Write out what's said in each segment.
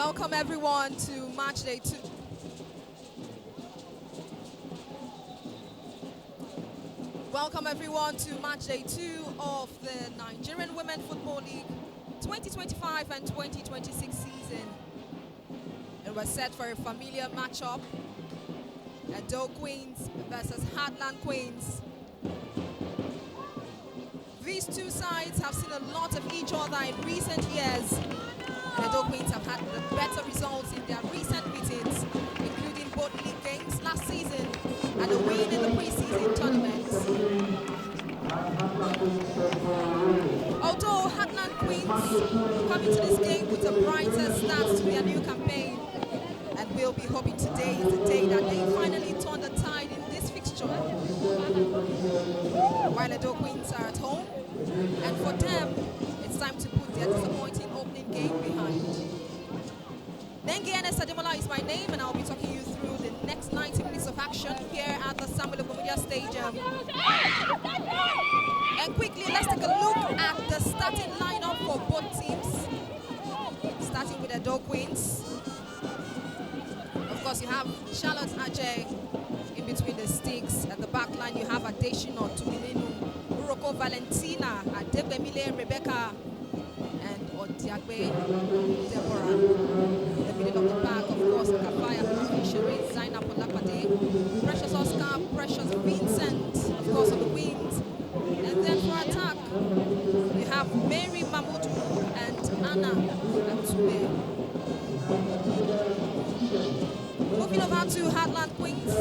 Welcome everyone to match day 2. Welcome everyone to match day 2 of the Nigerian Women Football League 2025 and 2026 season. And we're set for a familiar matchup. Edo Queens versus Heartland Queens. These two sides have seen a lot of each other in recent years. And Edo Queens have had the better results in their recent meetings, including both league games last season and a win in the preseason tournament. Although Heartland Queens come into this game with a brighter start to their new campaign, and we'll be hoping today is the day that they finally turn the tide in this fixture. While Edo Queens are at home, and for them, it's time to put their disappointing opening game behind. Dengue Sademola is my name, and I'll be talking you through the next 90 minutes of action here at the Samuel Ogomedia Stadium. And quickly, let's take a look at the starting lineup for both teams. Starting with Edo Queens. Of course, you have Charlotte Ajay in between the sticks. At the back line, you have Adeshino, Tumininu, Uroko Valentina, Adebemile Rebecca, and Odiagbe Deborah. In the middle of the pack, of course, Kafaya Fishery, Zaina Polapade, Precious Oscar, Precious Vincent, of course, on the wings. And then for attack, you have Mary Mamudu and Anna Atube. Moving over to Heartland Queens.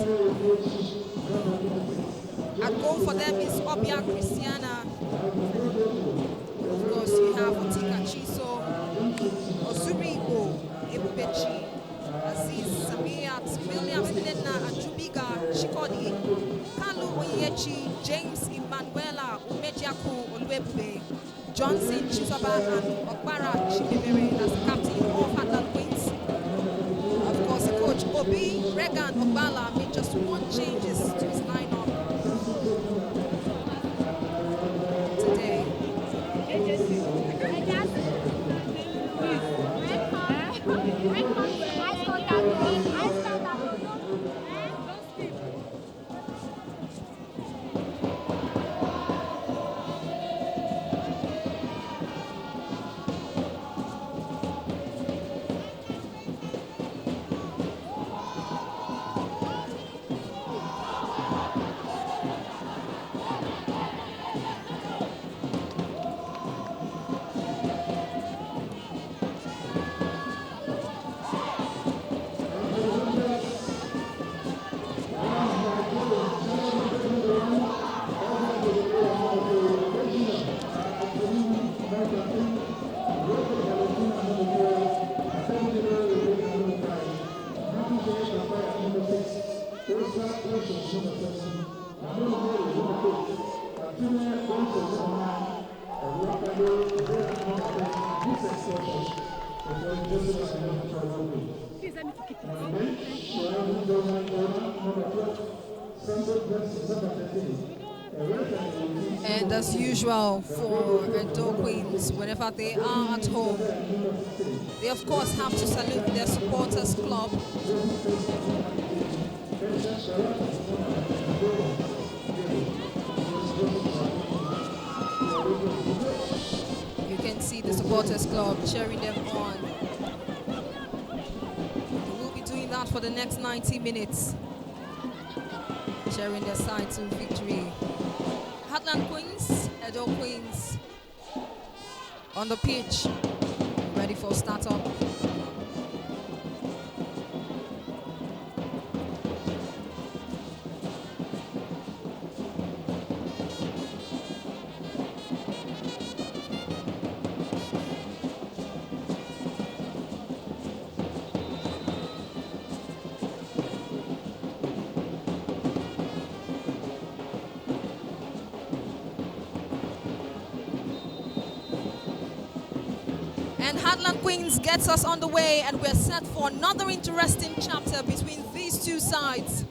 At goal for them is Obia Christiana. Of course, you have Otika Chiso, Ozurigo, Ebubechi, Aziz Samiyat, Williams Nena, Ajubiga, Shikodi, Kalu Oyechi, James Emmanuela, Umejiaku, Olwebube, Johnson Chisoba, and Okbara Chibibere as the captain of Heartland Queens. Of course, the coach Obi Regan Ogbala made just one changes to his lineup today. And as usual for Edo Queens, whenever they are at home, they of course have to salute their supporters club. You can see the supporters club cheering them on. They will be doing that for the next 90 minutes, cheering their side to victory. Heartland Queens, Edo Queens on the pitch, ready for start-up. And Heartland Queens gets us on the way, and we're set for another interesting chapter between these two sides,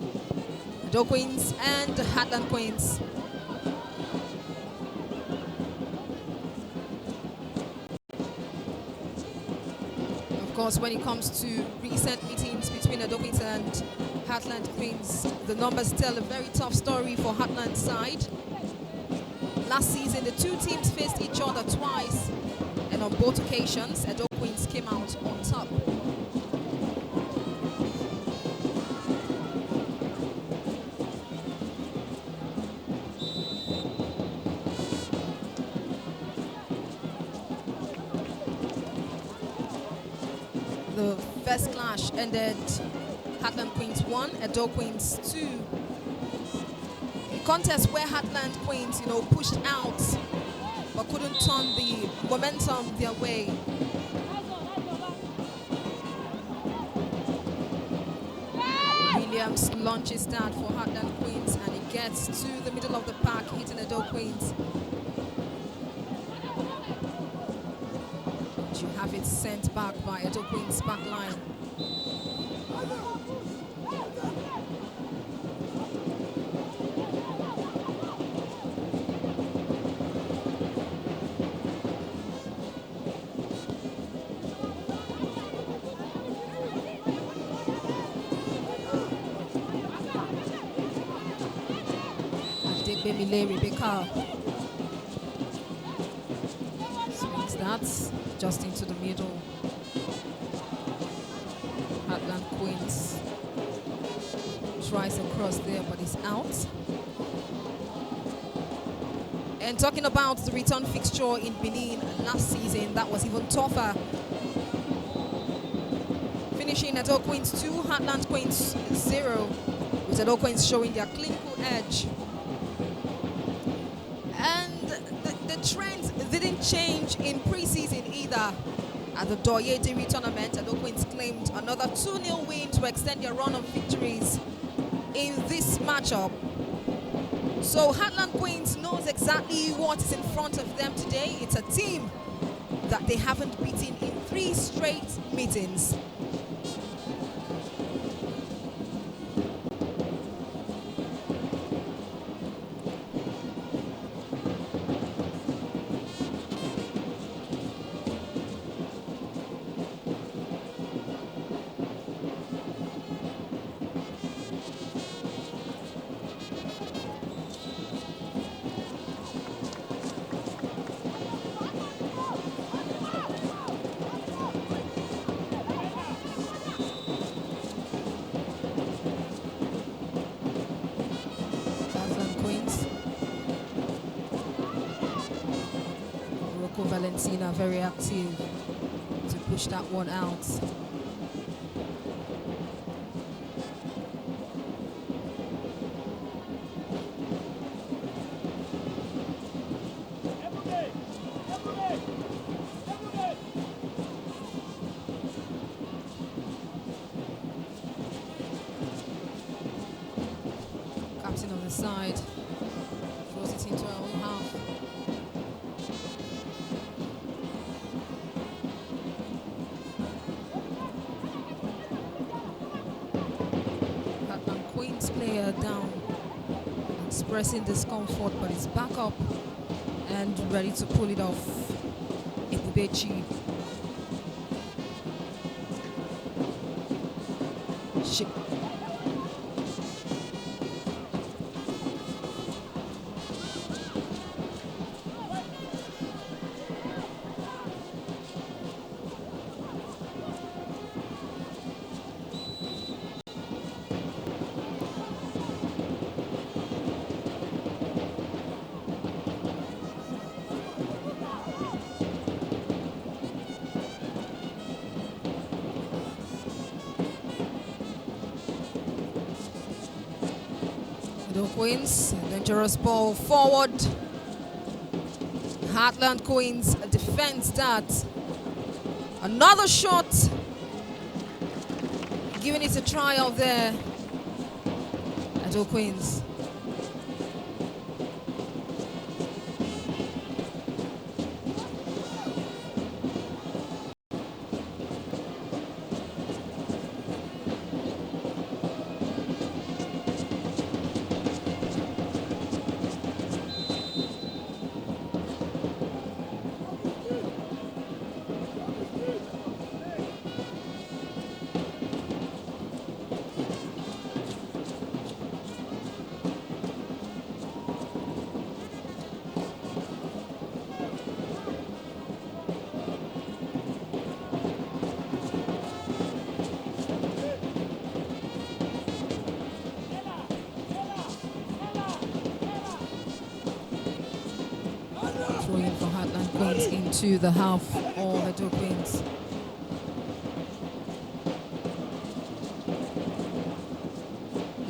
Edo Queens and Heartland Queens. course, when it comes to recent meetings between the Queens and Heartland Queens, the numbers tell a very tough story for Heartland side. Last season, the two teams faced each other twice, and on both occasions, Edo Queens came out on top. The first clash ended Heartland Queens 1, Edo Queens 2. A contest where Heartland Queens, pushed out but couldn't turn the momentum their way. Williams launches that for Heartland Queens, and he gets to the middle of the park, hitting Edo Queens. You have it sent back by Edo Queens back line. Rebecca swings that just into the middle. Heartland Queens tries across there, but it's out. And talking about the return fixture in Benin last season, that was even tougher. Finishing Edo Queens 2, Heartland Queens 0, with Edo Queens showing their clinical edge. Trends didn't change in pre-season either. At the Doye Dairy tournament, Edo Queens claimed another 2-0 win to extend their run of victories in this matchup. So Heartland Queens knows exactly what is in front of them today. It's a team that they haven't beaten in 3 straight meetings. Valentina very active to push that one out. Captain on the side throws it into our own half. Player down, expressing discomfort, but he's back up and ready to pull it off. Ekubechi. Edo Queens, dangerous ball forward. Heartland Queens defends that. Another shot. Giving it a try out there. Edo Queens. Queens into the half of Edo Queens.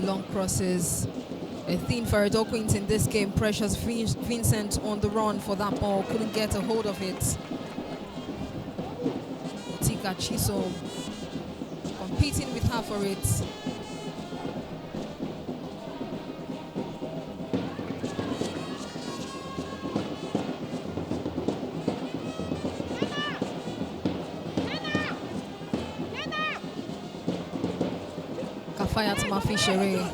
Long crosses. A theme for Edo Queens in this game. Precious Vincent on the run for that ball. Couldn't get a hold of it. Tika Chiso competing with her for it. Kafayat Mafishere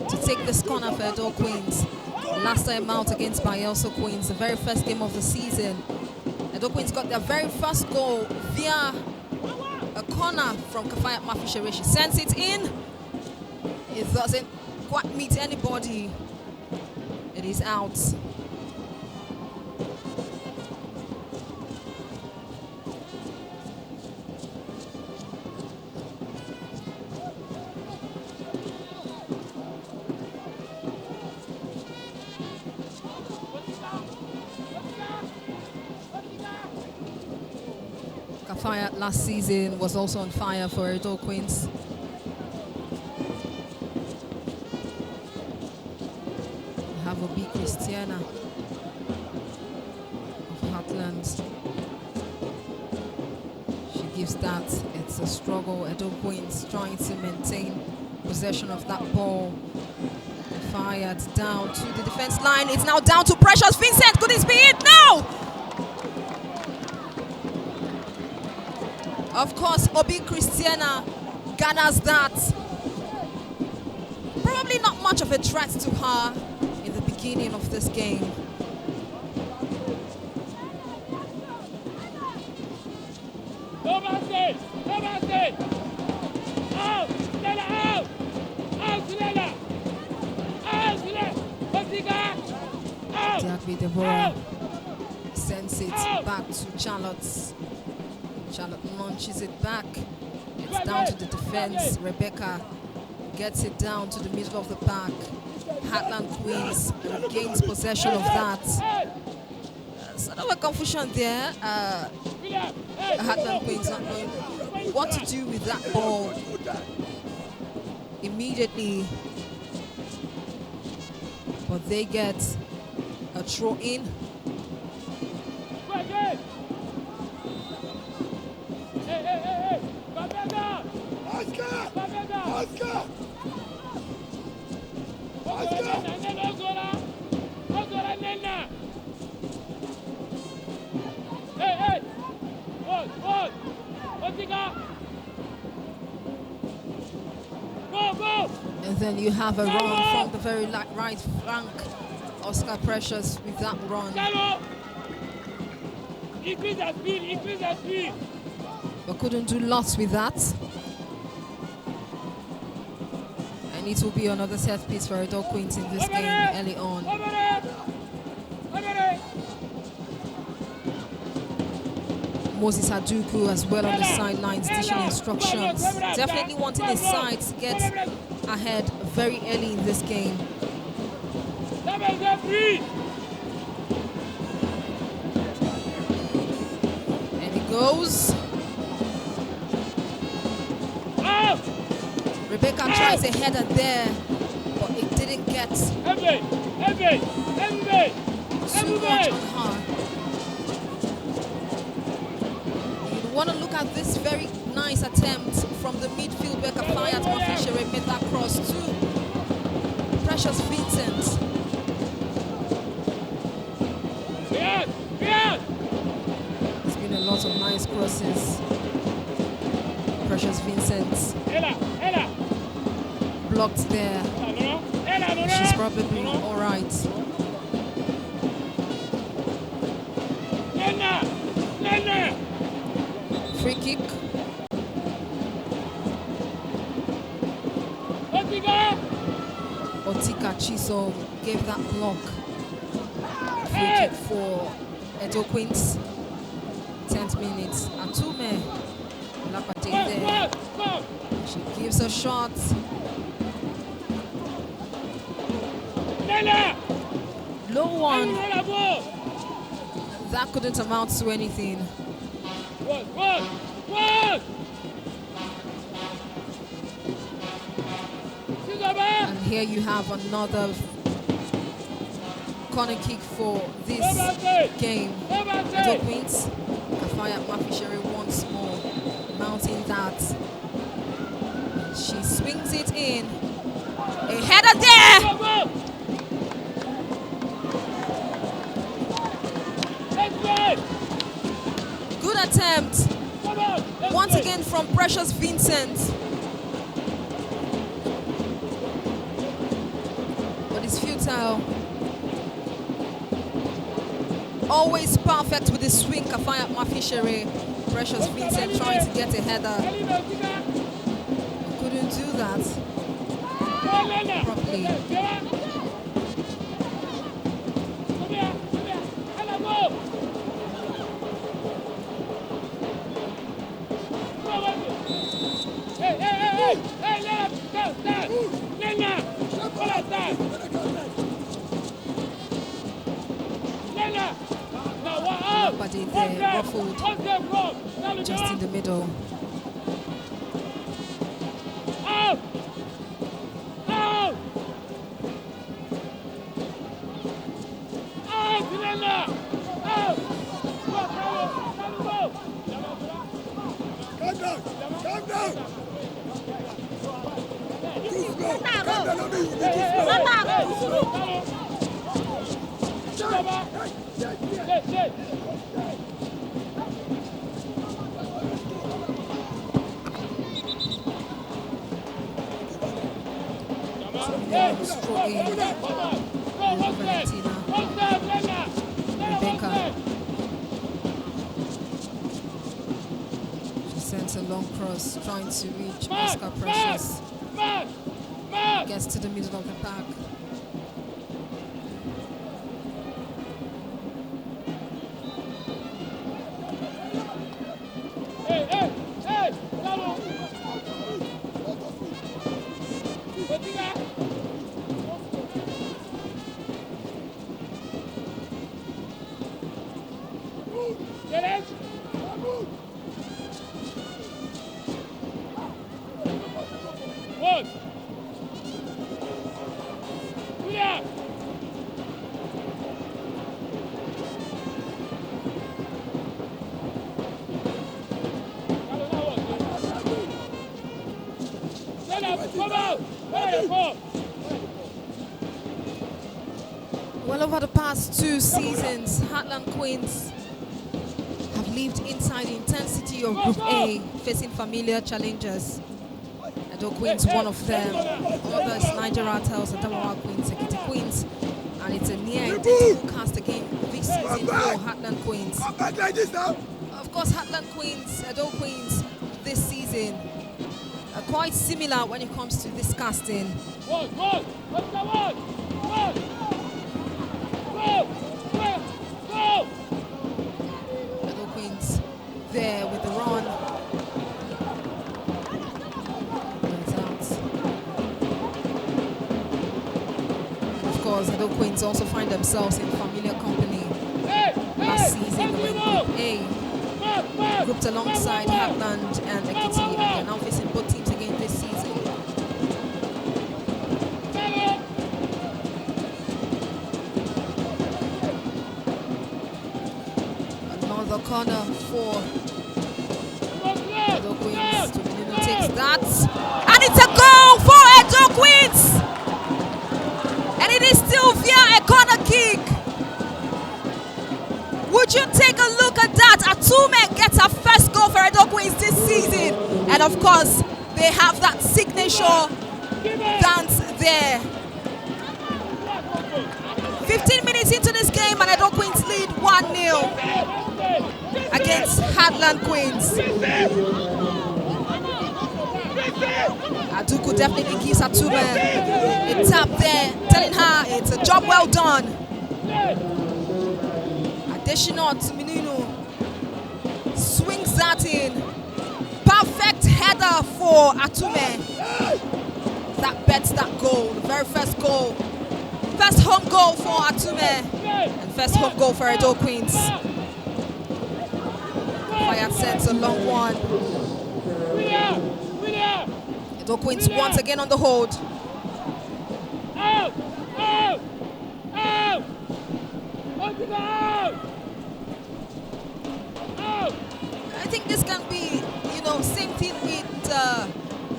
to take this corner for Edo Queens. Last time out against Bayelsa Queens, the very first game of the season. Edo Queens got their very first goal via a corner from Kafayat Mafishere. She sends it in. It doesn't quite meet anybody. It is out. Kafayat last season was also on fire for Edo Queens. We have Obi Christiana of Heartland. She gives that. It's a struggle. Edo Queens trying to maintain possession of that ball. Fired down to the defense line. It's now down to Precious Vincent. Could this be it? No! Of course, Obi Christiana gathers that. Probably not much of a threat to her in the beginning of this game. Diakbi Deborah sends it back to Charlotte. Charlotte launches it back. It's down to the defense. Rebecca gets it down to the middle of the park. Heartland Queens gains possession of that. Sort of a confusion there. Heartland Queens not knowing what to do with that ball immediately. But they get a throw in. And then you have a run from the very right flank. Oscar Precious with that run. Increase speed. But couldn't do lots with that. And it will be another set piece for Edo Queens in this game early on. Moses Aduku as well on the sidelines dishing instructions. Definitely wanting his side to get ahead very early in this game. And he goes. Rebecca tries a header there, but it didn't get too much on her. You want to look at this very nice attempt from the midfield where Kafayat Mafishere made that cross to Precious Vincent. There's been a lot of nice crosses. Precious Vincent blocked there. She's probably all right. Free kick. Otika Chiso gave that block. Free kick for Edo Queens. 10th minute. Atume Lapate there. She gives a shot. Low one. That couldn't amount to anything. One. And here you have another corner kick for this game. Edo Queens, Kafaya Mafishere once more, mounting that. She swings it in. A header there! Good attempt. Once again from Precious Vincent. But it's futile. Always perfect with the swing, Kafaya Mafishere. Precious Vincent trying to get a header. Couldn't do that properly. Body there, ruffled just in the middle. She sends a long cross trying to reach Oscar Precious. Gets to the middle of the park. Well, over the past 2 seasons, Heartland Queens have lived inside the intensity of Group A, facing familiar challengers. Edo Queens, one of them. Others, Nigeria Tels, Adamawa Queens, Ekiti Queens. And it's a near identical cast again this season for Heartland Queens. Of course, Heartland Queens, Edo Queens this season are quite similar when it comes to this casting. Edo Queens there with the run. Of course, Edo Queens also find themselves in familiar company. Last season, they were in Group A, grouped alongside Heartland and Ekiti, and they're now facing both teams again this season. Another corner for Edo Queens. Tuminino takes that, and it's a goal for Edo Queens! And it is still via a corner kick. Would you take a look at that? Atume gets her first goal for Edo Queens this season. And of course, they have that signature dance there. 15 minutes into this game and Edo Queens lead 1-0 against Heartland Queens. Aduku definitely gives Atume a tap there, telling her it's a job well done. Additional Tuminino swings that in. Perfect header for Atume. That bets that goal, the very first goal. First home goal for Atume and first home goal for Edo Queens. Fire sends a long one. Edo Queens once again on the hold. Out! Out! Out! Out! I think this can be, same thing with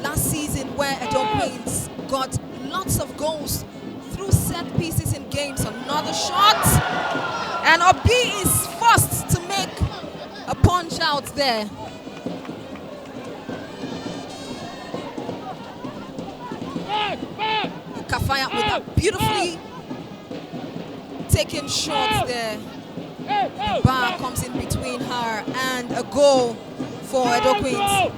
last season where Edo Queens got lots of goals through set pieces in games. Another shot, and Obi is forced to make a punch out there. Kafaya with a beautifully taken shot there. The bar comes in between her and a goal for Edo Queens.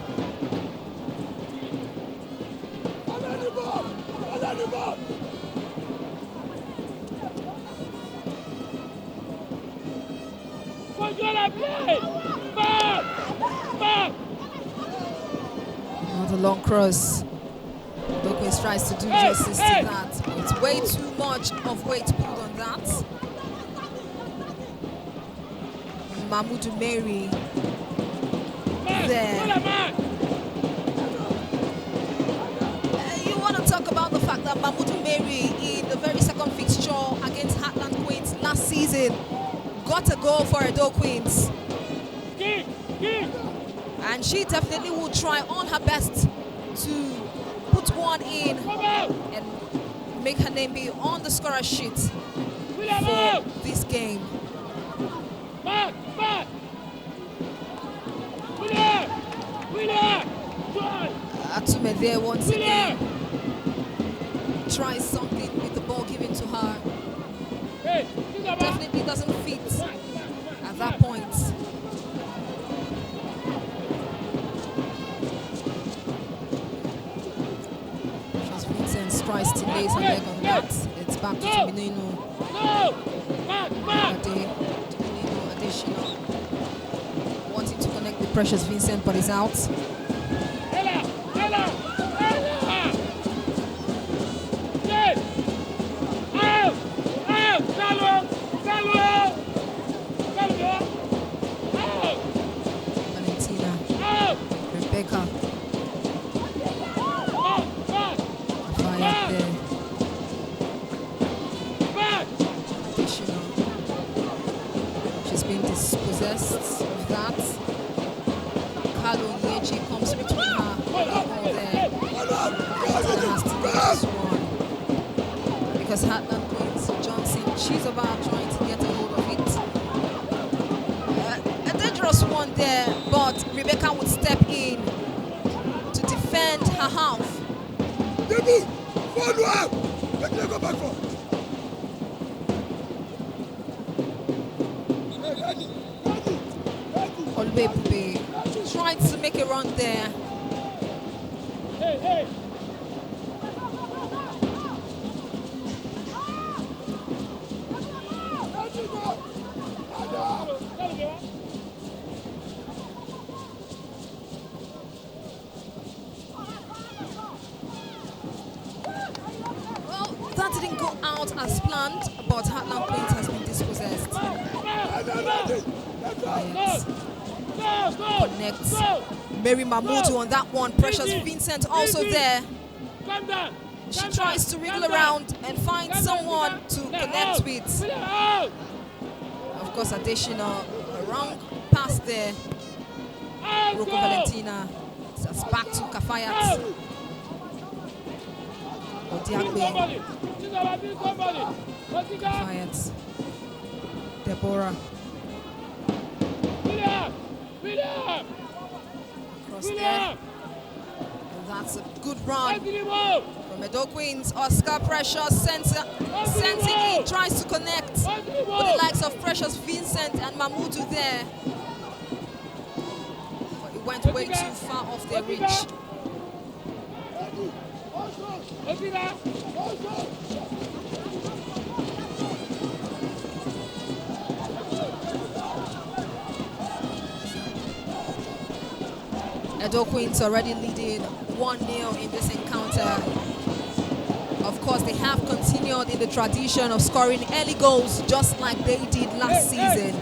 Another long cross. Edo Queens tries to do justice to that. It's way too much of weight put on that. Mahmoud Mary there. You want to talk about the fact that Mahmoud Mary in the very second fixture against Heartland Queens last season got a goal for Edo Queens. And she definitely will try all her best to put one in and make her name be on the scorer sheet for this game. Atume there once again. Tries something with the ball given to her. Definitely doesn't fit at that point. Vincent tries to lace her leg on that. It's back to Tuminino. Additional. Wanting to connect the Precious Vincent, but he's out. Valentina. Rebecca. She's been dispossessed of that. Carlo Yeji comes between her and there. Valentina has to get this one. Because Heartland Queens Johnson, she's about trying to get a hold of it. A dangerous one there, but Rebecca would step in to defend her half. Olbebe tried to make a run there. Well, that didn't go out as planned, but Heartland Queens has been dispossessed. Connects Mary Mahmoud on that one. Precious Vincent also there. She tries to wriggle around and find someone to connect with. Of course, additional wrong pass there. Rocco Valentina. It's back to Kafayat. Odiagbe. Kafayat. Deborah. Across there. And that's a good run from Edo Queens. Oscar Precious sends it in, tries to connect with the likes of Precious Vincent and Mahmoudou there. But it went way too far off their reach. Edo Queens already leading 1-0 in this encounter. Of course, they have continued in the tradition of scoring early goals just like they did last season.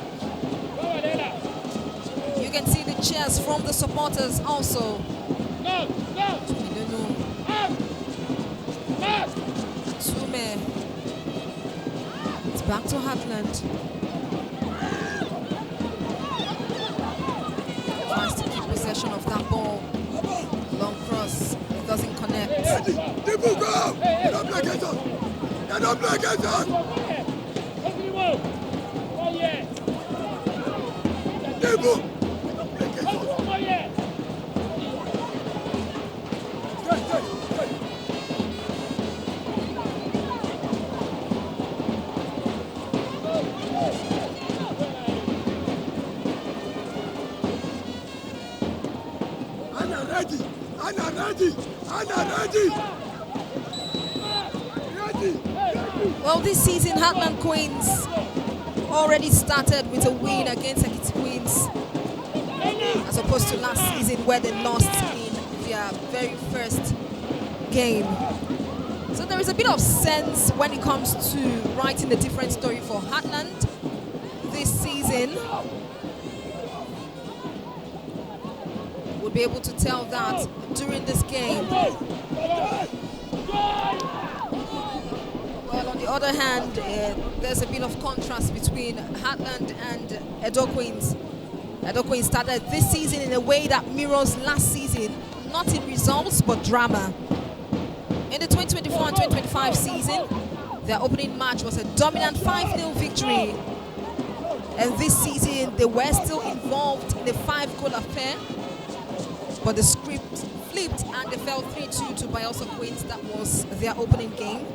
You can see the cheers from the supporters also. Go, go. Tume. It's back to Heartland. Tries to keep possession of that ball. Long cross. It doesn't connect. People go! They don't play against us! They don't play against us! People! Well, this season, Heartland Queens already started with a win against Ekiti Queens, as opposed to last season where they lost in their very first game. So there is a bit of sense when it comes to writing a different story for Heartland this season. We'll be able to tell that during this game. Well, on the other hand, there's a bit of contrast between Heartland and Edo Queens. Edo Queens started this season in a way that mirrors last season, not in results but drama. In the 2024 and 2025 season, their opening match was a dominant 5-0 victory. And this season, they were still involved in a 5-goal affair, but the script flipped and they fell 3-2 to Bayelsa Queens. That was their opening game.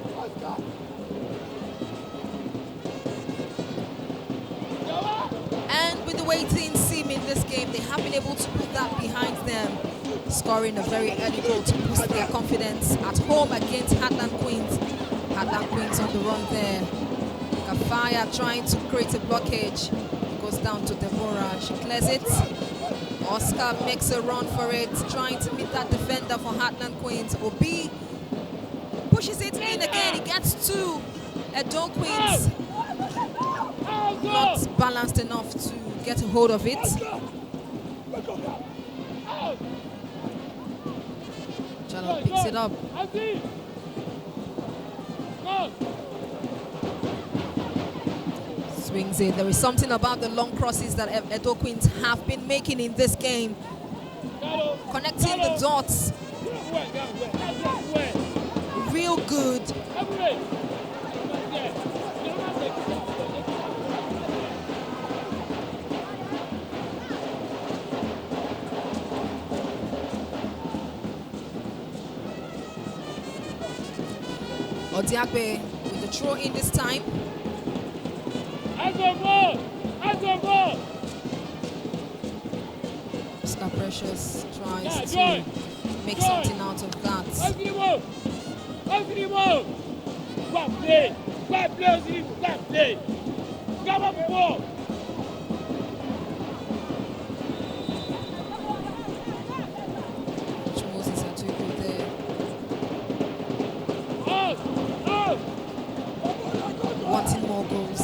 And with the way things seem in this game, they have been able to put that behind them, scoring a very early goal to boost their confidence at home against Heartland Queens. Heartland Queens on the run there. Kafaya trying to create a blockage. Goes down to Deborah. She clears it. Oscar makes a run for it, trying to meet that defender for Heartland Queens. Obi pushes it in again. He gets to Edo Queens. Not balanced enough to get a hold of it. Charlotte picks it up. Swings it. There is something about the long crosses that Edo Queens have been making in this game. Connecting the dots. Real good. Odiagbe with the throw in this time. Oscar Precious tries to make something out of that. Moses Atugu there. Wanting more goals.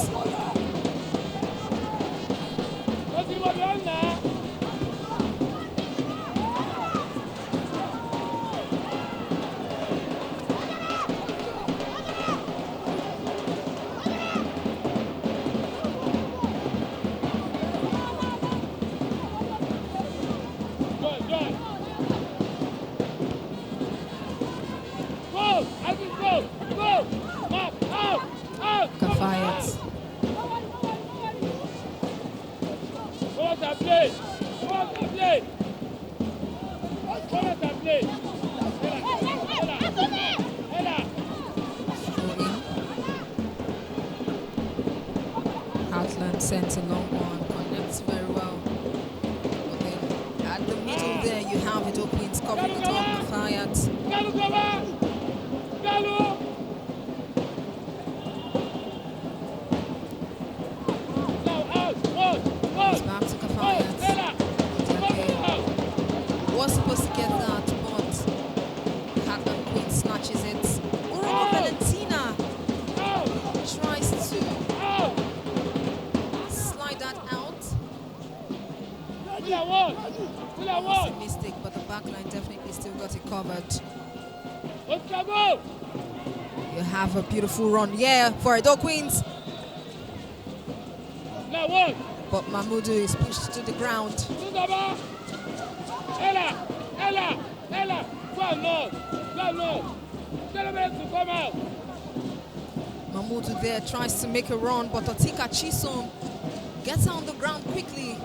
Heartland sends a long one, connects very well. But then at the middle there, you have Edo Queens covering it on the Fayat. It's back to Kafayat. Was supposed to get that, but Heartland Queens snatches it. Urugo Valentina tries to slide that out. Almost a mistake, but the back line definitely still got it covered. You have a beautiful run, yeah, for Edo Queens. But Mahmoudou is pushed to the ground. Mahmoudou there tries to make a run, but Otika Chisom gets on the ground quickly.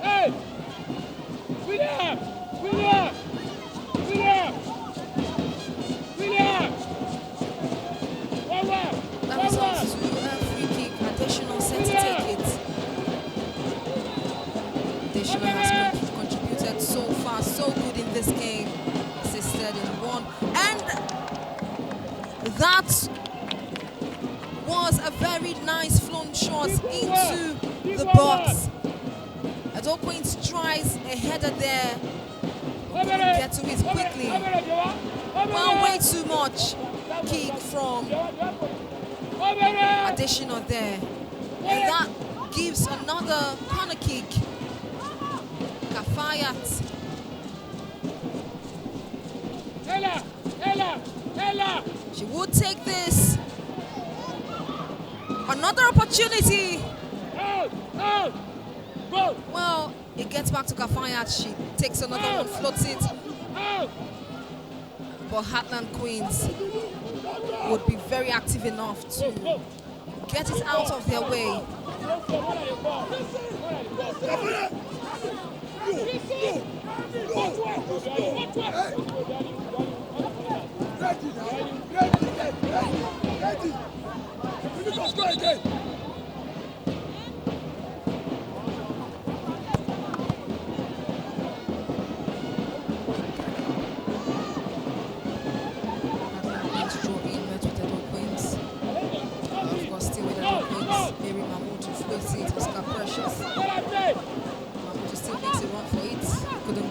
Hey! William! That results to a free kick. Additional set to take it. Additional has contributed so far, so good in this game. Assisted in one. And that was a very nice flown shot into the box. Edo Queens tries a header there. Couldn't get to it quickly. Well, way too much kick from Additional there. And that gives another corner kick. Kafayat. She would take this. Another opportunity. Well, it gets back to Kafayat. She takes another one, floats it. But Heartland Queens would be very active enough to get it out of their way.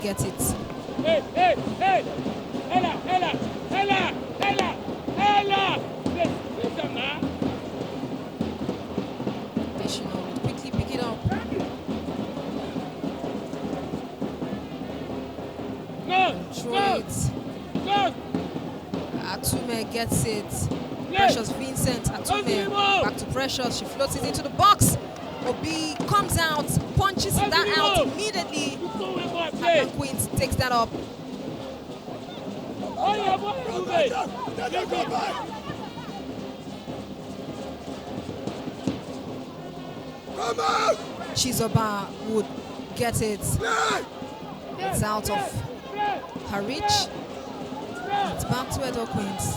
Get it. Hey! Ella! Additional would quickly pick it up. Control it. Atume gets it. Precious Vincent. Atume back to Precious. She floats it into the box. Obi comes out, punches that out immediately. Heartland Queens takes that up. Chizoba would get it. It's out of her reach. It's back to Edo Queens.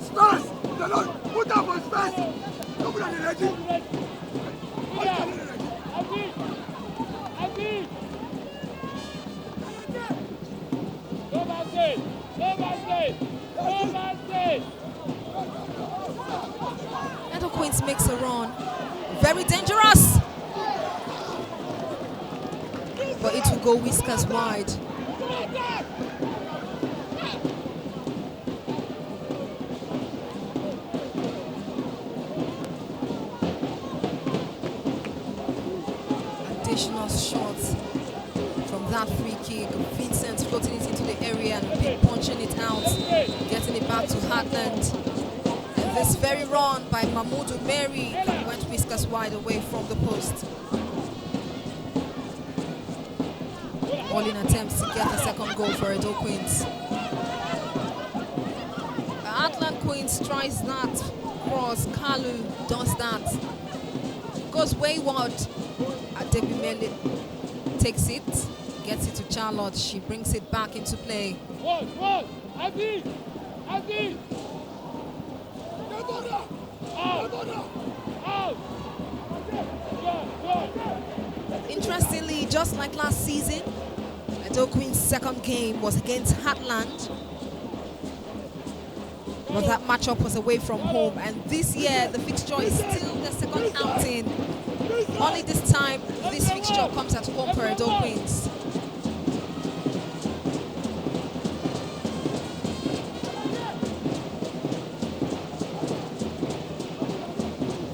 Space! Put up on space! Come on, ready? Edo Queens makes a run. Very dangerous. But it will go whiskers wide. Additional shots from that free kick. Vincent floating it into the area and big punching it out, getting it back to Heartland. And this very run by Mahmoudou Mary that went whiskers wide away from the post. All in attempts to get a second goal for Edo Queens. Heartland Queens tries that cross. Kalu does that. Goes wayward. Adebimele takes it, gets it to Charlotte. She brings it back into play. Interestingly, just like last season, Edo Queen's second game was against Heartland. But that matchup was away from home, and this year the fixture is still the second outing. Only this time, this fixture comes at home for Edo Queens.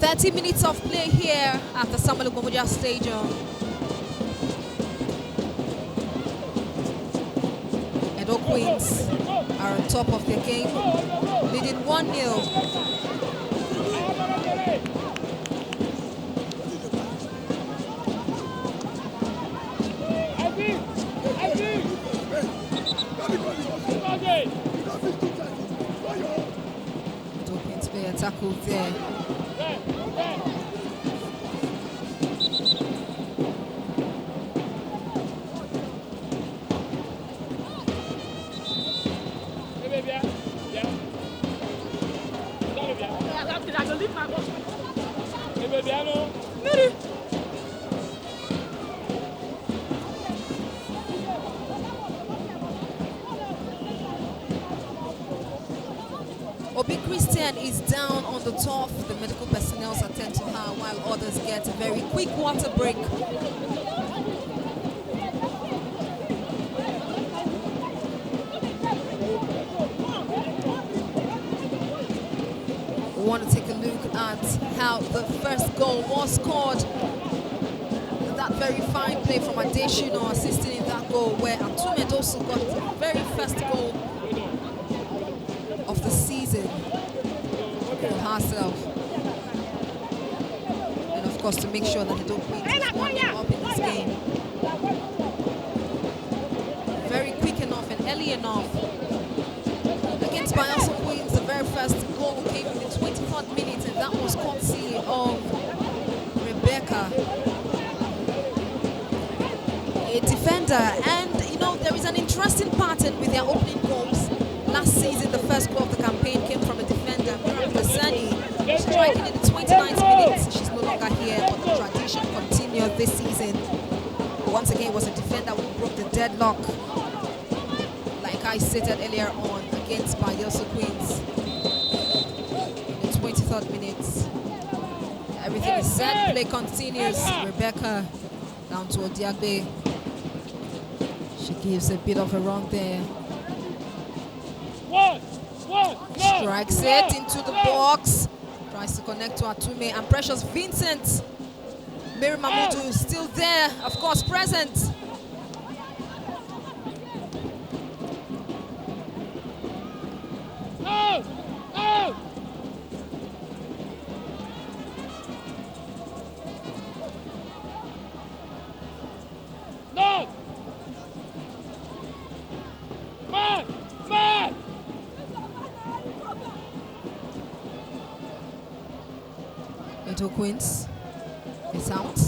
30 minutes of play here at the Samuel Ogbomoja Stadium. Edo Queens are on top of the game, leading 1-0. Tackle there. Obi Christian is down on the turf. The medical personnel attend to her while others get a very quick water break. We want to take a look at how the first goal was scored. That very fine play from Adeshino assisting in that goal, where Atumed also got the very first goal of the season for herself. And of course to make sure that the Edo Queens is 1-0 up in this game. Very quick enough and early enough. Against Bayelsa Queens, the very first goal came in the 23rd minute, and that was courtesy of Rebecca, a defender. And you know, there is an interesting pattern with their opening goals. Last season, the first goal of the campaign came from a defender, Miriam Basani, striking in the 29th minute. She's no longer here, but the tradition continued this season. Once again, it was a defender who broke the deadlock, like I stated earlier on, against Bayelsa Queens. In the 23rd minute, everything is set, play continues. Rebecca down to Odiagbe. She gives a bit of a run there. Strikes it into the box. Tries to connect to Atume, and Precious Vincent. Mary Mamudu is still there, of course, present. Edo Queens is out.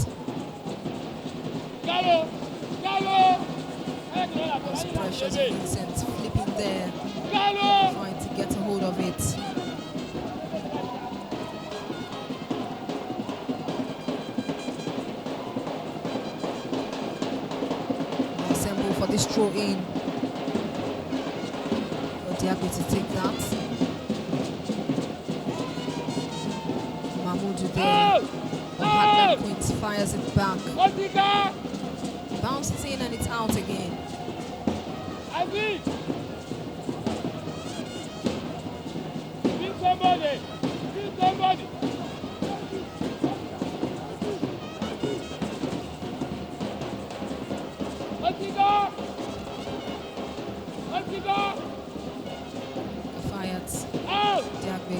Was Precious Vincent flipping there, trying to get a hold of it. Assemble for this throw in. Odiagbe to take that. Mamudu there. Heartland Queens fires it back. Bounces in and it's out again. Somebody. Fired. Odiagbe.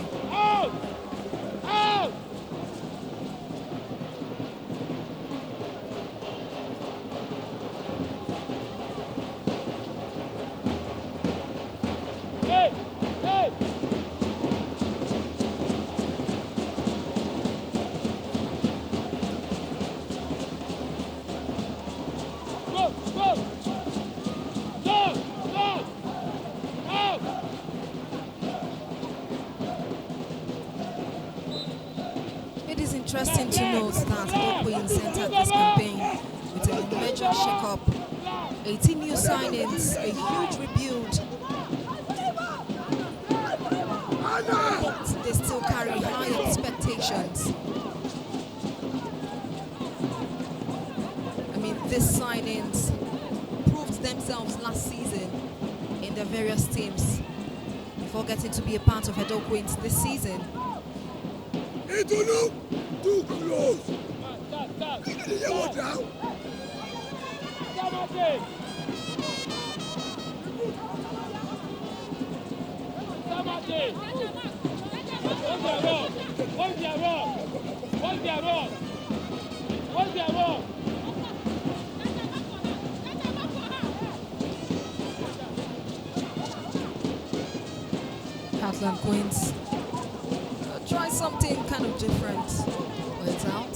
It is interesting to note that Edo Queens entered this campaign with a major shake-up, 18 new signings, a huge rebuild, but they still carry high expectations. I mean, these signings proved themselves last season in their various teams before getting to be a part of Edo Queens this season. Itulu, too close. Stop. You hear what now? Samate. What's their wrong? Heartland Queens try something kind of different, but it's out.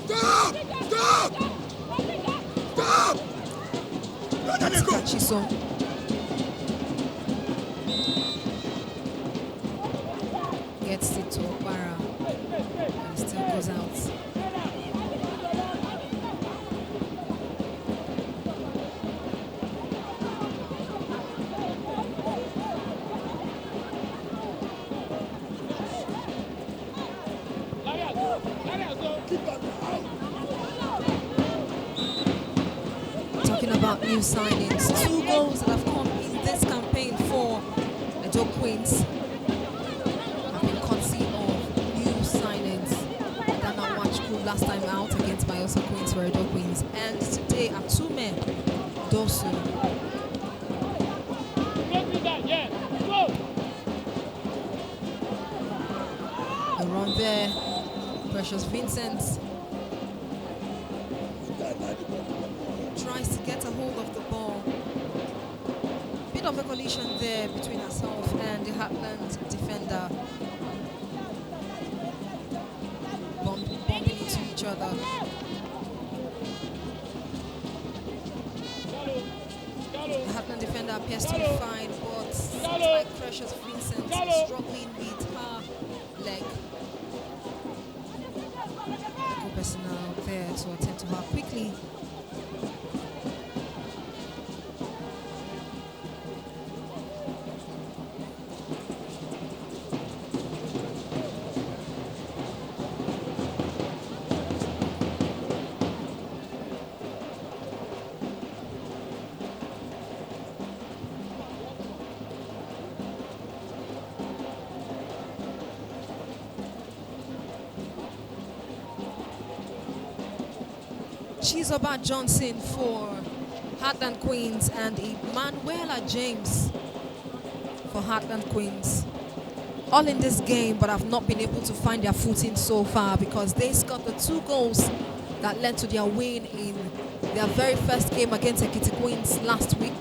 Stop! Let it go! Chiso. Gets it to Okpara, and it still goes out. Talking about new signings, 2 goals that have come in this campaign for the Edo Queens have been courtesy of new signings. Dana Wachku last time out against Bayelsa Queens for Edo Queens, and today Atume Dosu. The run there, Precious Vincent tries to get a hold of the ball. Bit of a collision there between herself and the Heartland defender. Bumping into each other. The Heartland defender appears to be fine, but seems like Precious Vincent is struggling with her leg. The personnel there to attend to her quickly. Chizoba Johnson for Heartland Queens and Emanuela James for Heartland Queens. All in this game, but have not been able to find their footing so far because they scored the 2 goals that led to their win in their very first game against Ekiti Queens last week.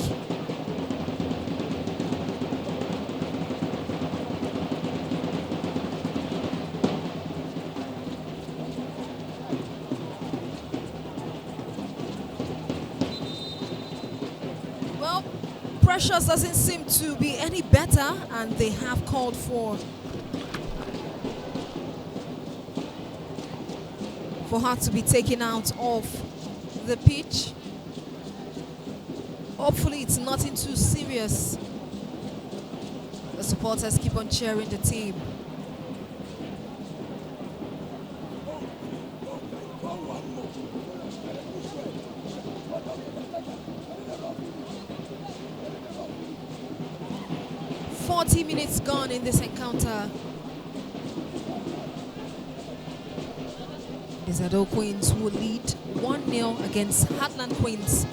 Precious doesn't seem to be any better, and they have called for her to be taken out of the pitch. Hopefully it's nothing too serious. The supporters keep on cheering the team. Minutes gone in this encounter. The Edo Queens will lead 1-0 against Heartland Queens.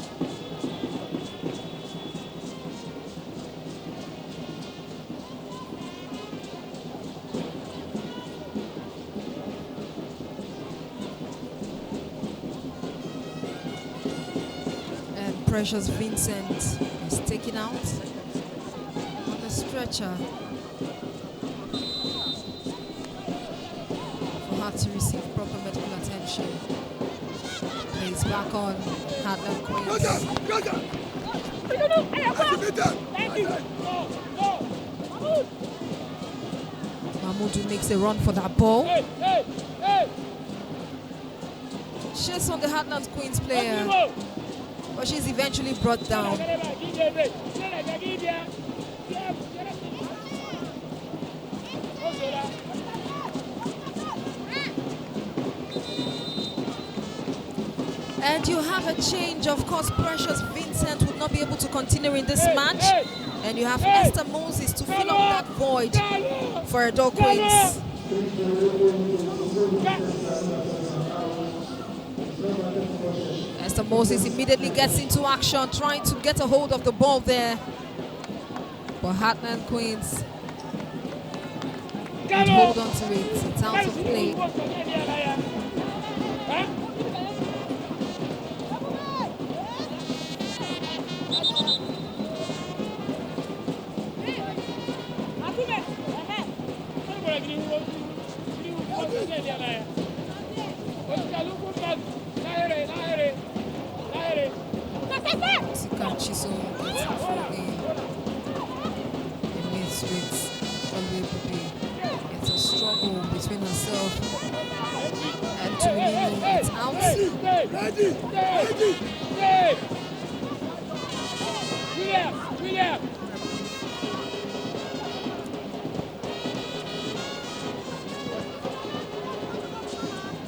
And Precious Vincent is taken out. Stretcher for her to receive proper medical attention. Plays back on Heartland Queens. Mahmoud makes a run for that ball. She's on the Heartland Queens player, but she's eventually brought down. And you have a change. Of course, Precious Vincent would not be able to continue in this match And you have Esther Moses to fill up that void for Edo Queens. Esther Moses immediately gets into action, trying to get a hold of the ball there. But Heartland Queens would hold on to it. It's out of play. Chiso gets in the mid streets. It's a struggle between herself and Tuminino. It's out.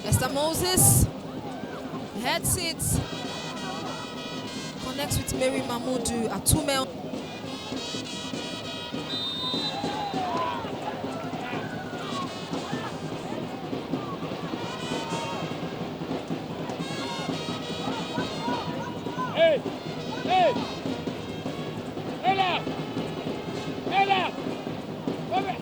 Esther Moses heads it. Connects with Mary Mahmoudou at 2 men. Hey! Hey! Ella! Ella! Come here!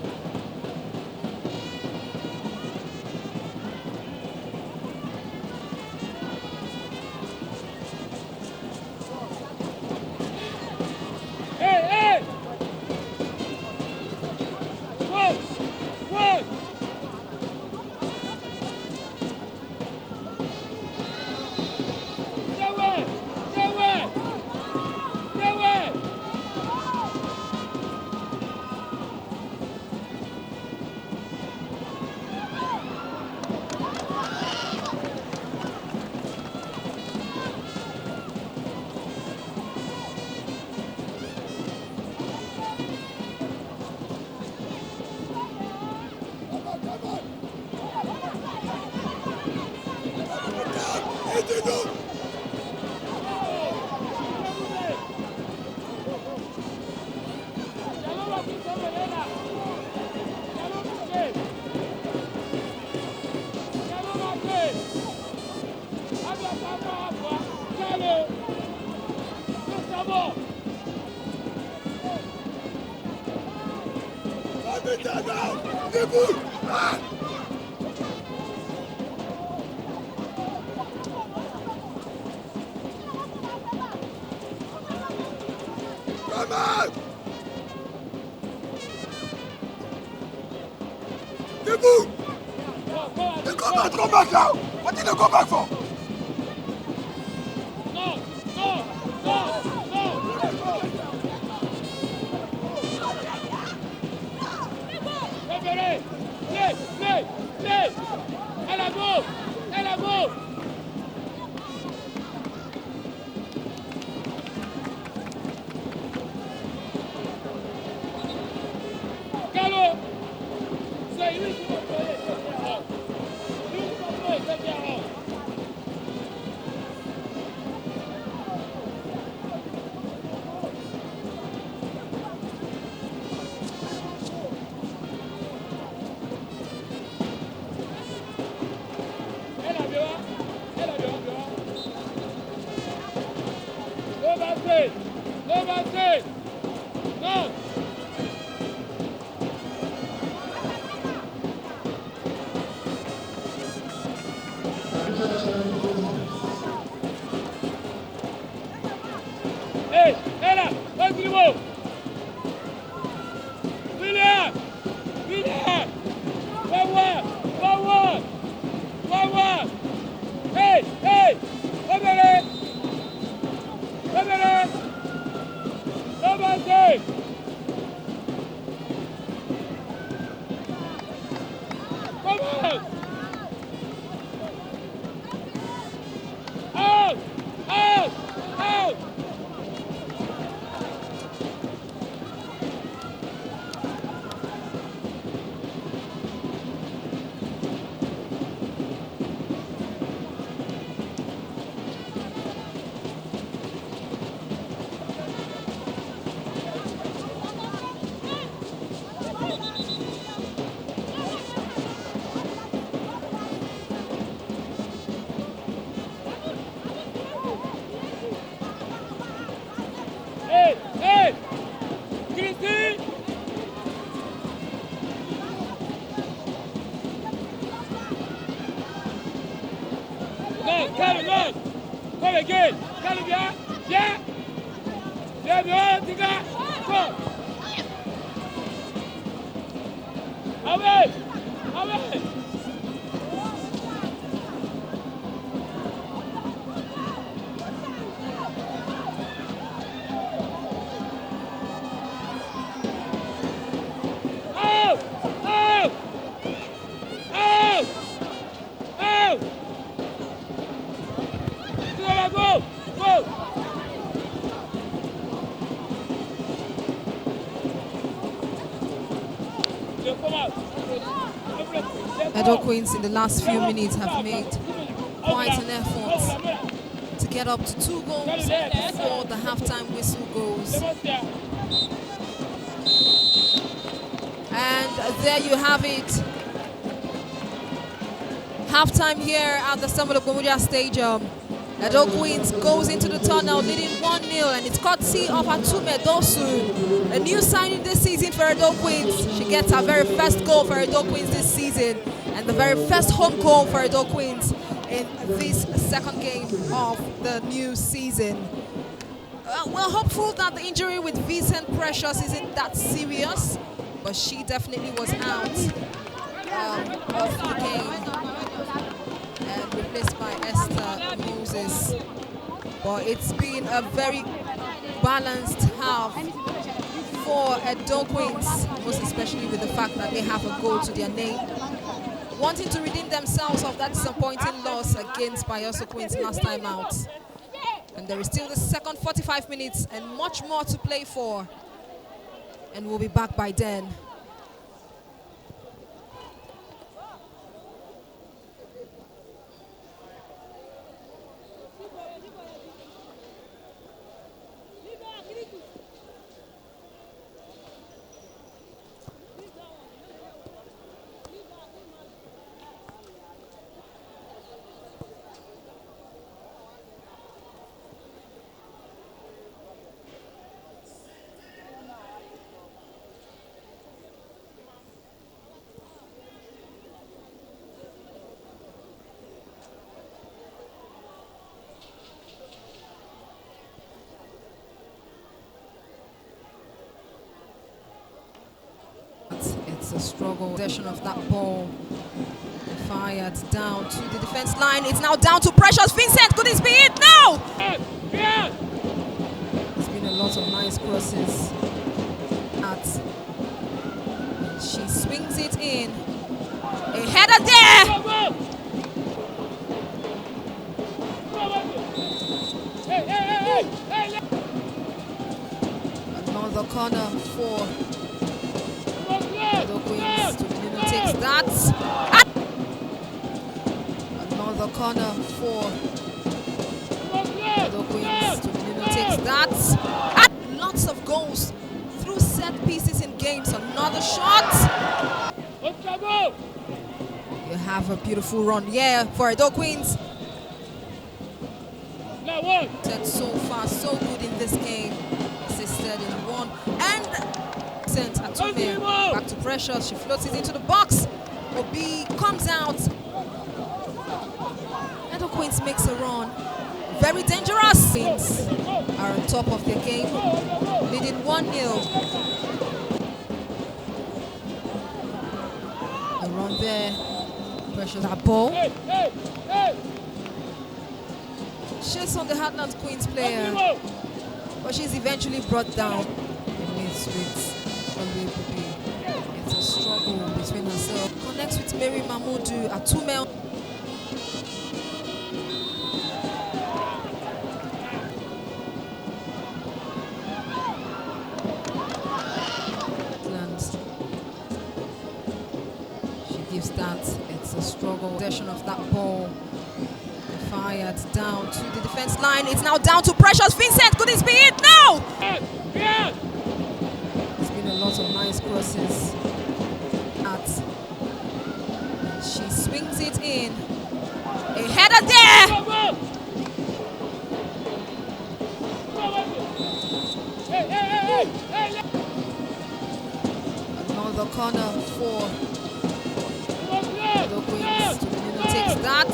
Come on! Debout! They come back now! What did they go back for? No! No! No! No! Play! Elle a go! Gallo! C'est lui qui va jouer. Lui qui va jouer, c'est bien. No basket! No! Hey, Ella, what's the move? William! Forward! Hey! Over there! No basket! Carry on. Come again. Carry bien. Bien. Bien, bien, Tika. Go. Away. Away. Out. Out. Out. Out. Go. Go. Edo Queens in the last few minutes have made quite an effort to get up to 2 goals before the halftime whistle goes. And there you have it. Halftime here at the Samuel Okpomudia Stadium. Edo Queens goes into the tunnel leading 1-0, and it's courtesy of Atume Dosu, a new signing this season for Edo Queens. She gets her very first goal for Edo Queens this season, and the very first home goal for Edo Queens in this second game of the new season. We're hopeful that the injury with Vincent Precious isn't that serious, but she definitely was out of the game and replaced by Esther Moses. But it's been a very balanced half for Edo Queens, most especially with the fact that they have a goal to their name, wanting to redeem themselves of that disappointing loss against Bayoso Queens last time out. And there is still the second 45 minutes and much more to play for, and we'll be back by then. It's a struggle. Possession of that ball. Fired down to the defense line. It's now down to Precious Vincent. Could this be it? No! There's been a lot of nice crosses. She swings it in. A header there! Another corner for Edo Queens. Tuminino takes that. Another corner for Edo Queens. Tuminino takes that. Lots of goals through set pieces in games. Another shot. You have a beautiful run, yeah, for Edo Queens. So far, so good in this game. Assisted in one. And sent Atume back to Precious. She floats it into the box. Obi comes out. Edo Queens makes a run. Very dangerous. Queens are on top of their game, leading 1-0. A run there. Precious that ball. She's on the Heartland Queens player, but she's eventually brought down in mid-streets. It's a struggle between herself. Connects with Mary Mamudu, Atume. She gives that. It's a struggle. Possession of that ball. Fired down to the defense line. It's now down to Precious Vincent. Could this be it? No! There's been a lot of nice crosses. She swings it in. A header there! Another corner for Edo Queens. Tuminino takes that.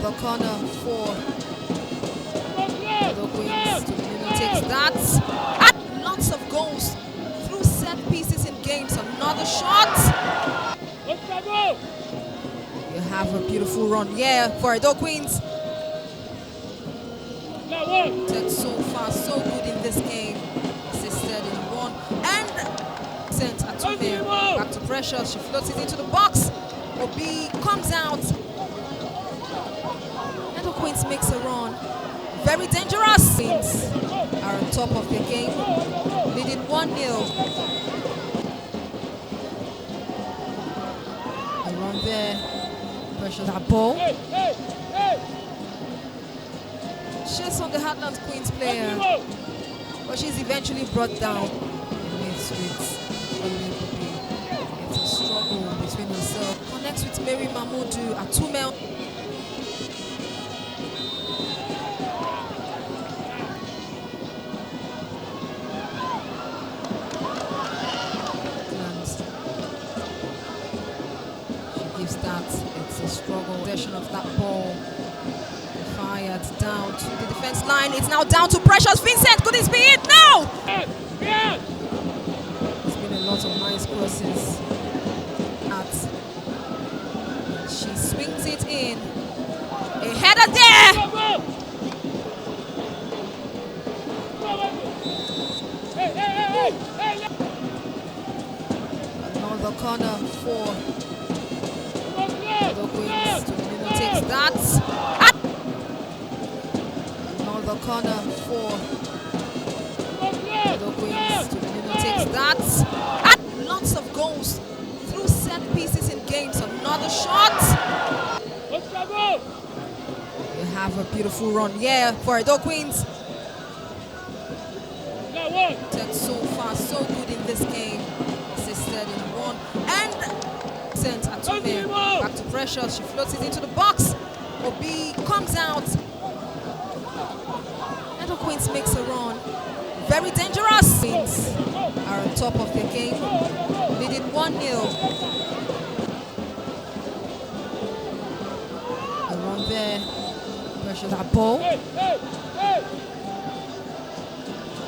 Another corner for the Queens. Takes that. And lots of goals through set pieces in games. Another shot. You have a beautiful run here for the Queens. So far, so good in this game. Assisted in one. And sent Atume back to pressure. She floats it into the box. Obi comes out. And the Queens makes a run. Very dangerous. Queens are on top of the game, leading 1-0. The run there. Pressure that ball. She's on the Heartland Queens player, but she's eventually brought down in mid-streets. It's a struggle between herself. Connects with Mary Mahmoudou Atume. She gives that. It's a struggle. Possession of that ball. Fired down to the defense line. It's now down to Precious Vincent. Could this be it? No! There's been a lot of nice crosses. She swings it in. A header there! Another corner for the Queens. Takes that. Another corner for the Queens. Takes that. And lots of goals through set pieces in games. Another shot. You have a beautiful run here for the Queens. So far, so good in this game. Assisted in one. And sent Atume back to pressure. She floats it into the box. Obi comes out. And the Queens makes a run. Very dangerous. Queens are on top of the game, leading 1-0. The run there. Pressure that ball.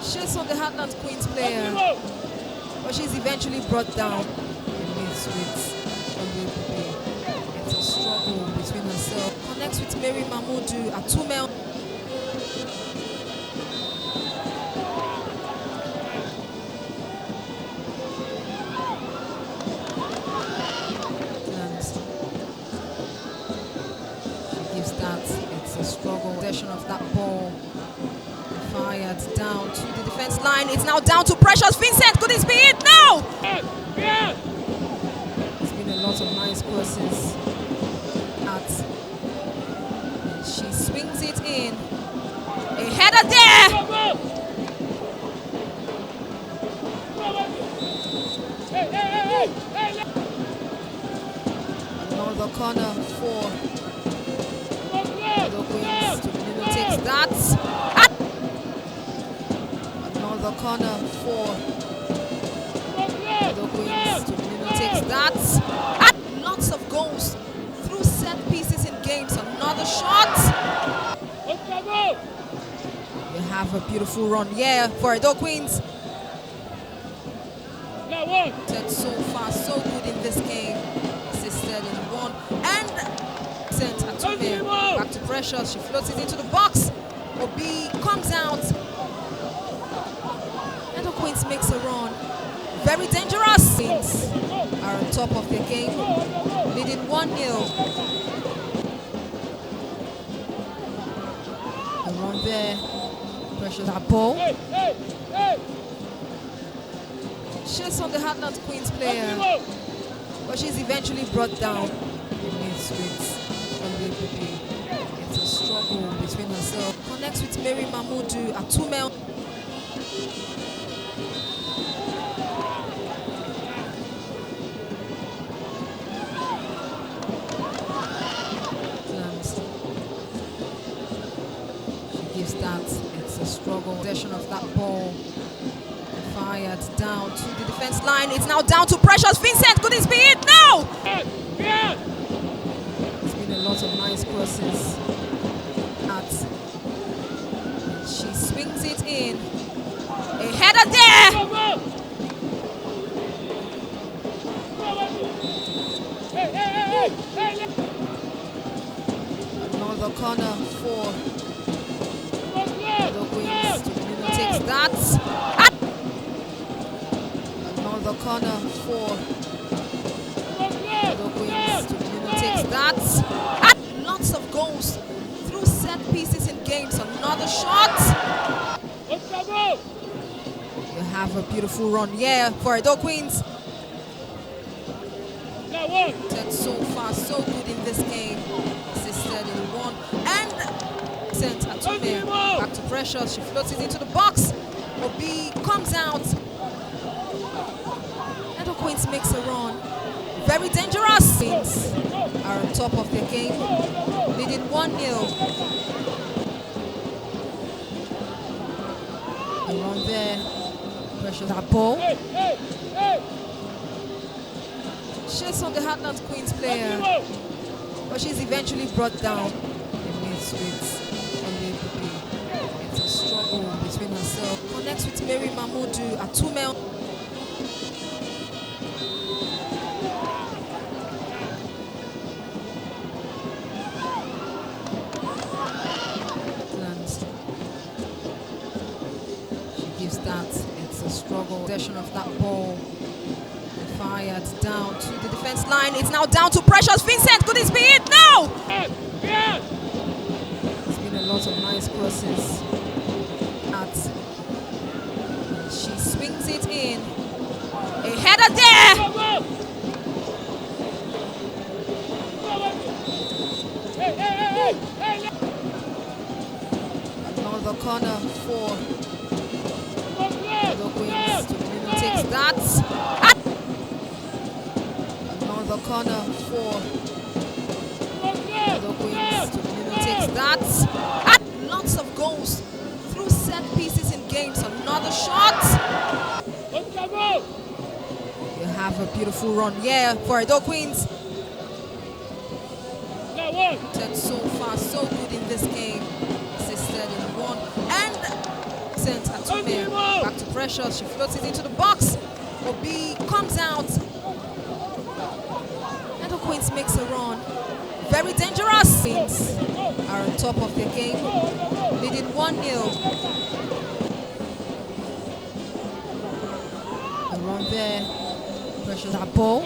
She's on the Heartland Queens player, but she's eventually brought down in mid-streets. It's a struggle between herself. Connects with Mary Mahmoudou Atume. She gives that. It's a struggle. Possession of that ball. Fired down to the defense line. It's now down to Precious Vincent. Could this be it? No! There's been a lot of nice crosses. She swings it in. A header there! Another corner for the Queens. Takes that. Another corner for the Queens. Takes that. And lots of goals through set pieces in games. Another shot. You have a beautiful run here for the Queens. So far, so good in this game. Assisted in one. And sent Atume back to pressure. She floats it into the box. Obi comes out. And the Queens makes a run. Very dangerous. Queens are on top of the game, leading 1-0. The run there. Pressure that ball. She's on the Heartland Queens player, but she's eventually brought down in mid-streets. It's a struggle between herself. Connects with Mary Mahmoudou Atume. She gives that. It's a struggle. Possession of that ball. Fired down to the defense line. It's now down to Precious Vincent. Could this be it? No! There's been a Lots of nice crosses at. She swings it in. A header there. Another corner for the Queens. Takes that. Another corner for the Queens. Takes that. Lots of goals through set pieces in games. Another shot. You have a beautiful run here for Edo Queens. So far, so good in this game. Assisted in one and sent Atume back to Precious. She floats it into the box. Obi comes out. Edo Queens makes a run. Very dangerous. Queens are on top of their game, leading 1-0. Around there, Precious that ball. She's on the Heartland Queens player, but she's eventually brought down in mid-streets. It's a struggle between herself. Connects with Mary Mahmoudou Atume. She gives that. It's a struggle. Possession of that ball. Fired down to the defense line. It's now down to Precious. Vincent, could this be it? No! There's been a lot of nice crosses at. She swings it in. A header there! Another corner for the Queens. Takes that. The corner for the Queens. Takes that. Lots of goals through set pieces in games. Another shot. You have a beautiful run here for Edo Queens. So far, so good in this game. Assisted in one and sent Atume back to Precious. She floats it into the box. Obi comes out. Queens makes a run. Very dangerous. Queens are on top of their game, leading 1-0. Around there, Precious that ball.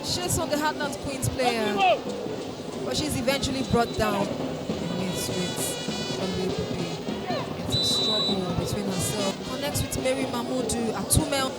She's on the Heartland Queens player, but she's eventually brought down in mid-streets. It's a struggle between herself. Connects with Mary Mahmoudou Atume.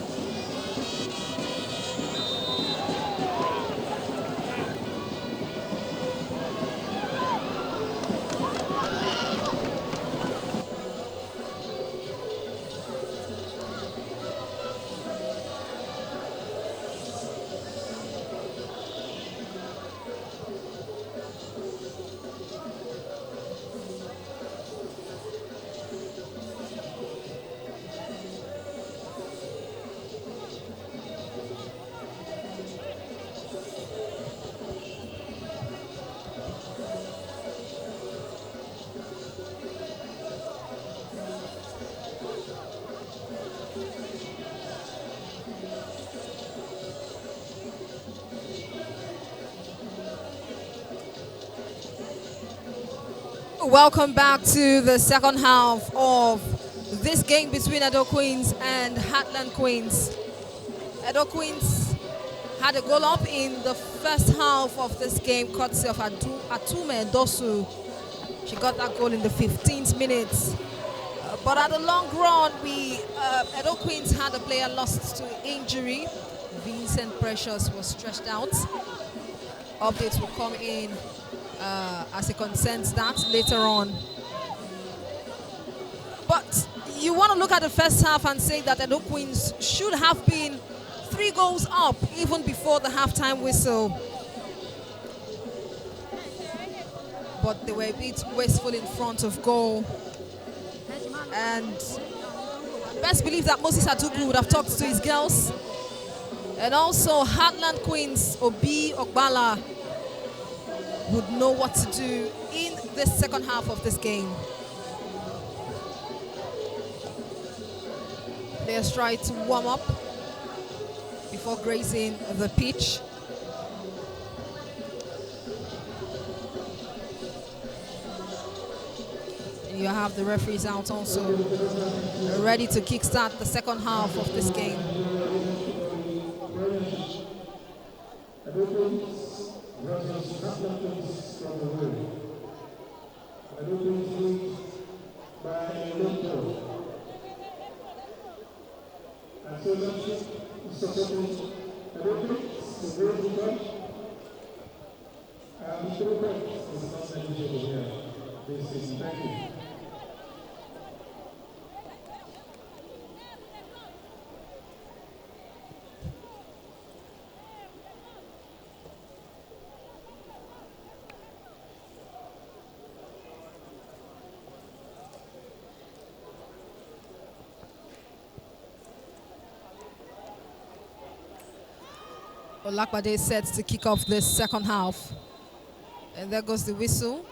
Welcome back to the second half of this game between Edo Queens and Heartland Queens. Edo Queens had a goal up in the first half of this game, courtesy of Atume Dosu. She got that goal in the 15th minute. But at the long run, Edo Queens had a player lost to injury. Vincent Precious was stretched out. Updates will come in as a consent that later on. But you want to look at the first half and say that Edo Queens should have been 3 goals up even before the halftime whistle. But they were a bit wasteful in front of goal. And best believe that Moses Adugu would have talked to his girls And also Heartland Queens Obi Ogbala would know what to do in the second half of this game. Players try to warm up before grazing the pitch. And you have the referees out also, ready to kickstart the second half of this game. Olakbade is set to kick off the second half. And there goes the whistle.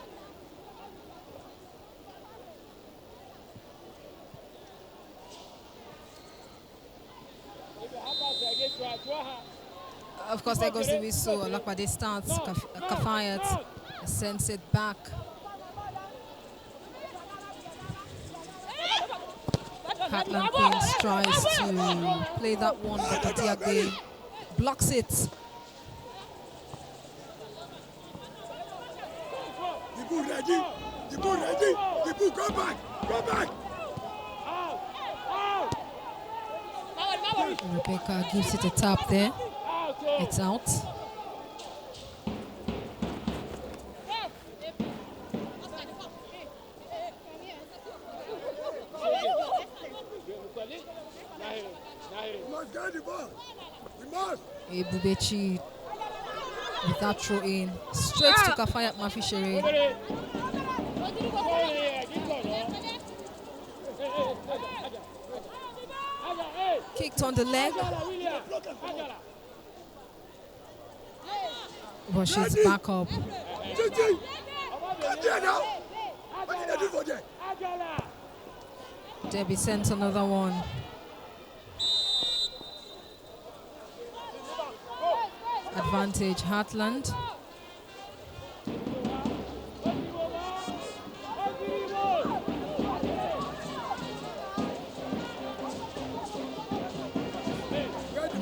Of course, there goes the whistle. Olakbade starts. Kafayat sends it back. Heartland Queens tries to play that one, but Odiagbe blocks it. Ibu ready. Ibu ready. Ibu, go back. Go back. Rebecca gives it a tap there. It's out. We must get the ball. We must. Ebubechi with that throw in. Straight to Kafayat Mafishere. Kicked on the leg. But she's back up. Debbie sent another one. Advantage Heartland.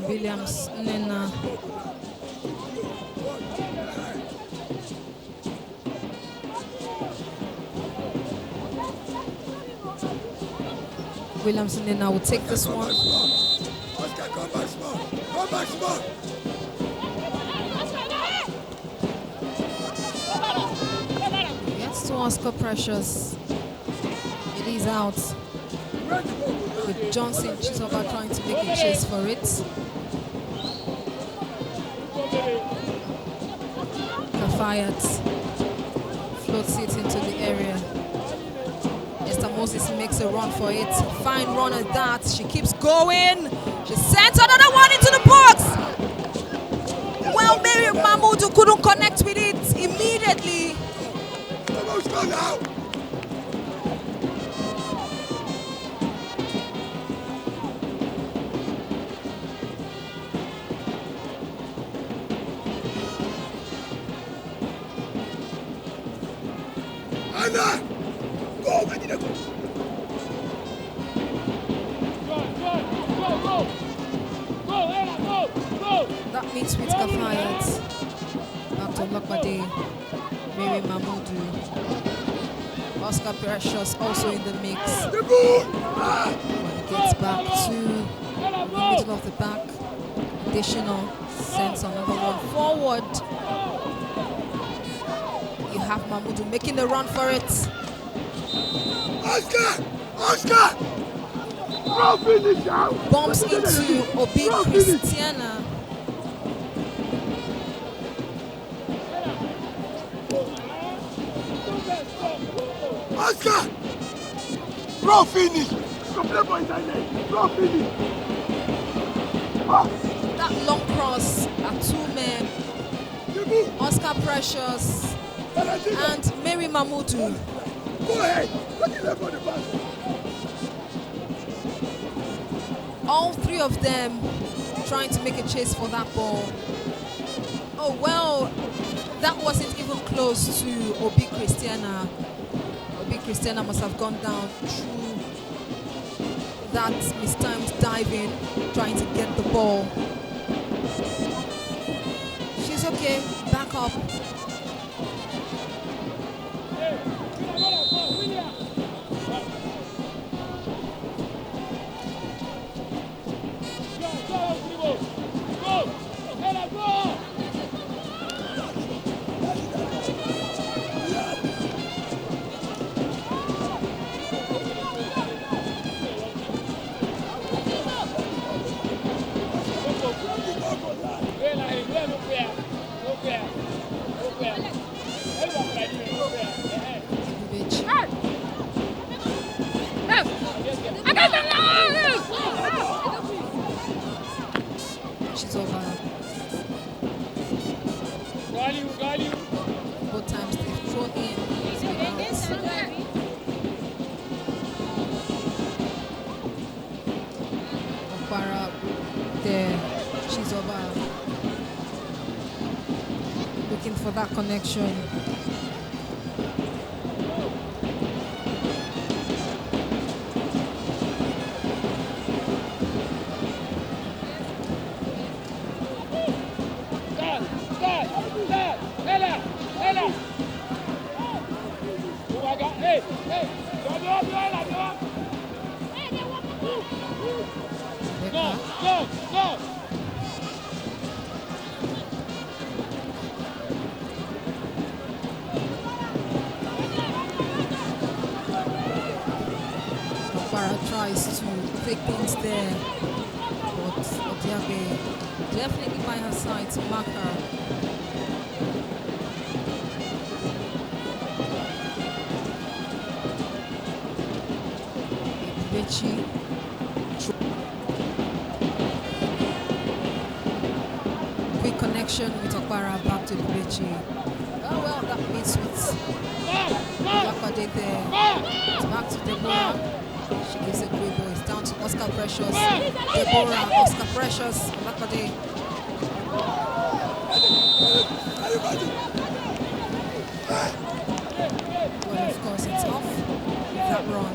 Williams Nena. Williams Nena will take this one. Oscar, come back small. Come back small. Gets to Oscar Precious. It is out. With Johnson Chisoba trying to make a chase for it. Kafayat floats it into the area. Esther Moses makes a run for it. Fine run at that. She keeps going. She sends another one into the box. Well, Mary Mahmoud couldn't connect with it immediately. Let's go now. Anna! Go, Medina, go! That meets with Kafayat. Back to Olakbade. Mary Mahmoud. Oscar Precious also in the mix. Gets back to the middle of the back. Additional sends another one forward. You have Mahmoud making the run for it. Oscar! Oscar! Finish out! Bumps into Obi Christiana. Oscar! Finish! Finish! that long cross at 2 men. Oscar Precious and Mary Mamudu. Go ahead. Look at that for the pass. All 3 of them trying to make a chase for that ball. Oh well, that wasn't even close to Obi Christiana. Obi Christiana must have gone down through that mistimed diving, trying to get the ball. She's okay, back up. She's over. Both times they've thrown in. Okpara there. She's over. Looking for that connection. Tries to take things there, but Odiabe definitely by her side to mark her. Bechi. Quick connection with Okpara back to Bechi. Oh well, that meets with Lakade there. It's back to Deborah. She gives it great boys down to Oscar Precious. Deborah, Oscar Precious, Lakade. Well, of course, it's off that run.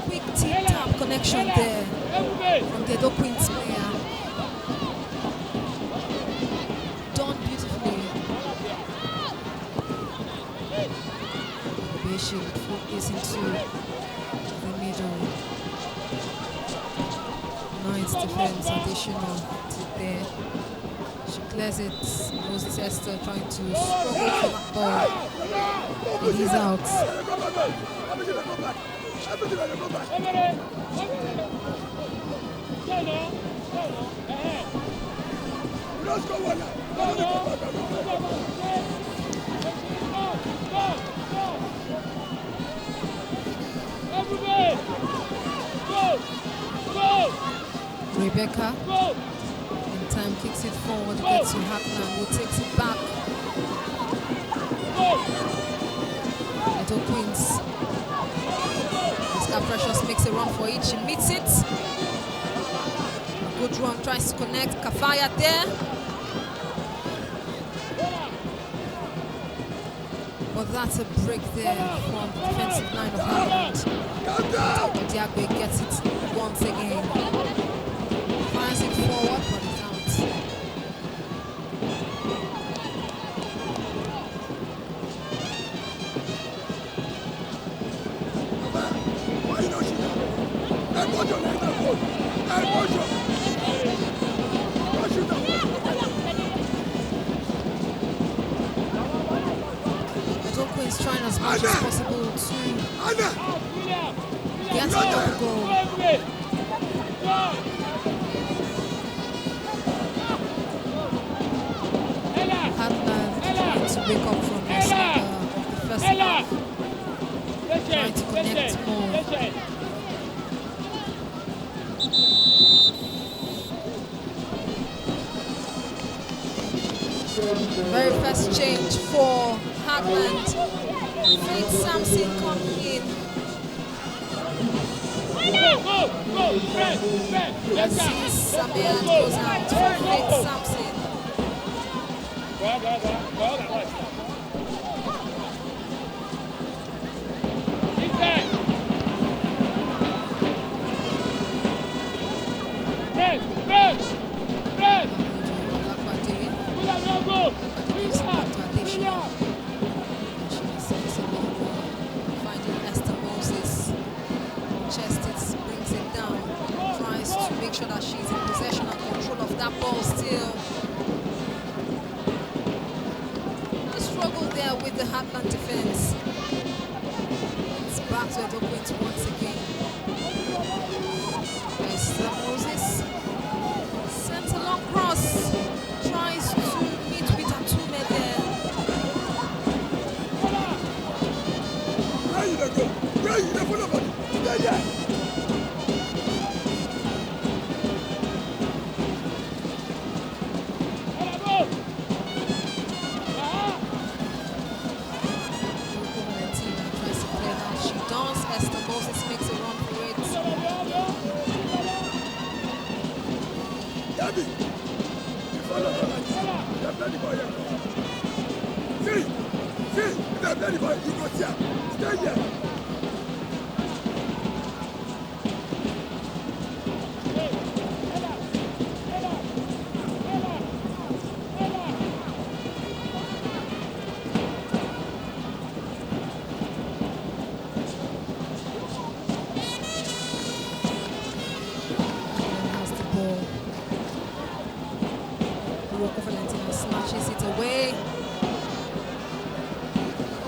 Quick tip-tap connection there from the Edo Queens player. Done beautifully. Beshi would focus into the middle. Nice defense, additional to there. She clears it. Moses Esther trying to struggle for that ball. And he's out. Rebecca in time kicks it forward, gets to Heartland, who takes it back. Little Queens. Oscar Precious makes a run for it. She meets it. A good run, tries to connect. Kafaya there. But that's a break there from the defensive line of Heartland. Odiagbe gets it once again. Fires it forward, but it's out. Is trying as much as possible to get out of the goal. wake up from the slumber of the first half, trying to connect more. Very first change for Heartland. Faith Sampson coming in. Aziz Samir goes out for Faith Sampson. That she's in possession and control of that ball still. A struggle there with the Heartland defense. It's back to the point once again. Esther Moses sent a long cross, tries to meet with Atume there.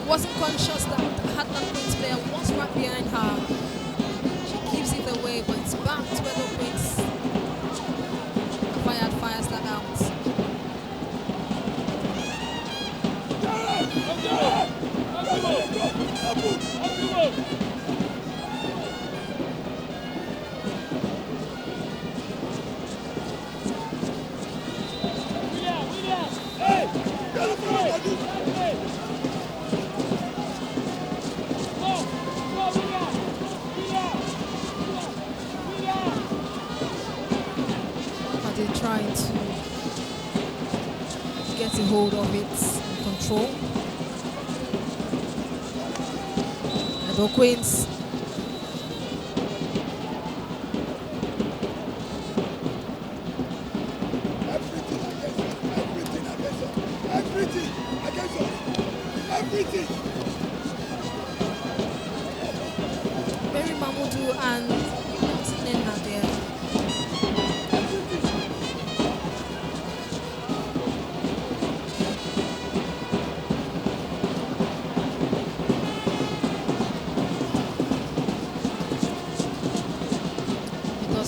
Wasn't conscious that the Heartland Queens player was right behind her. She gives it away, but it's back to Edo Queens. Fires that out. Trying to get a hold of it and control. Edo Queens. Everything. Mary Mamudu and Nena there.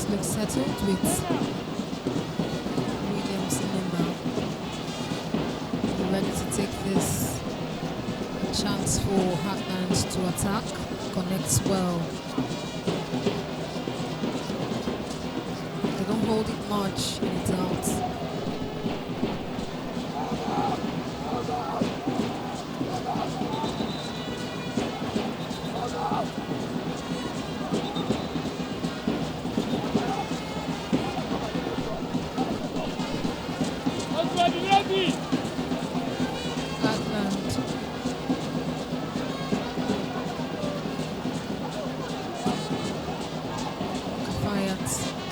Look settled with Williams in number. They're ready to take this a chance for Heartland to attack, connects well. They don't hold it much and it's out.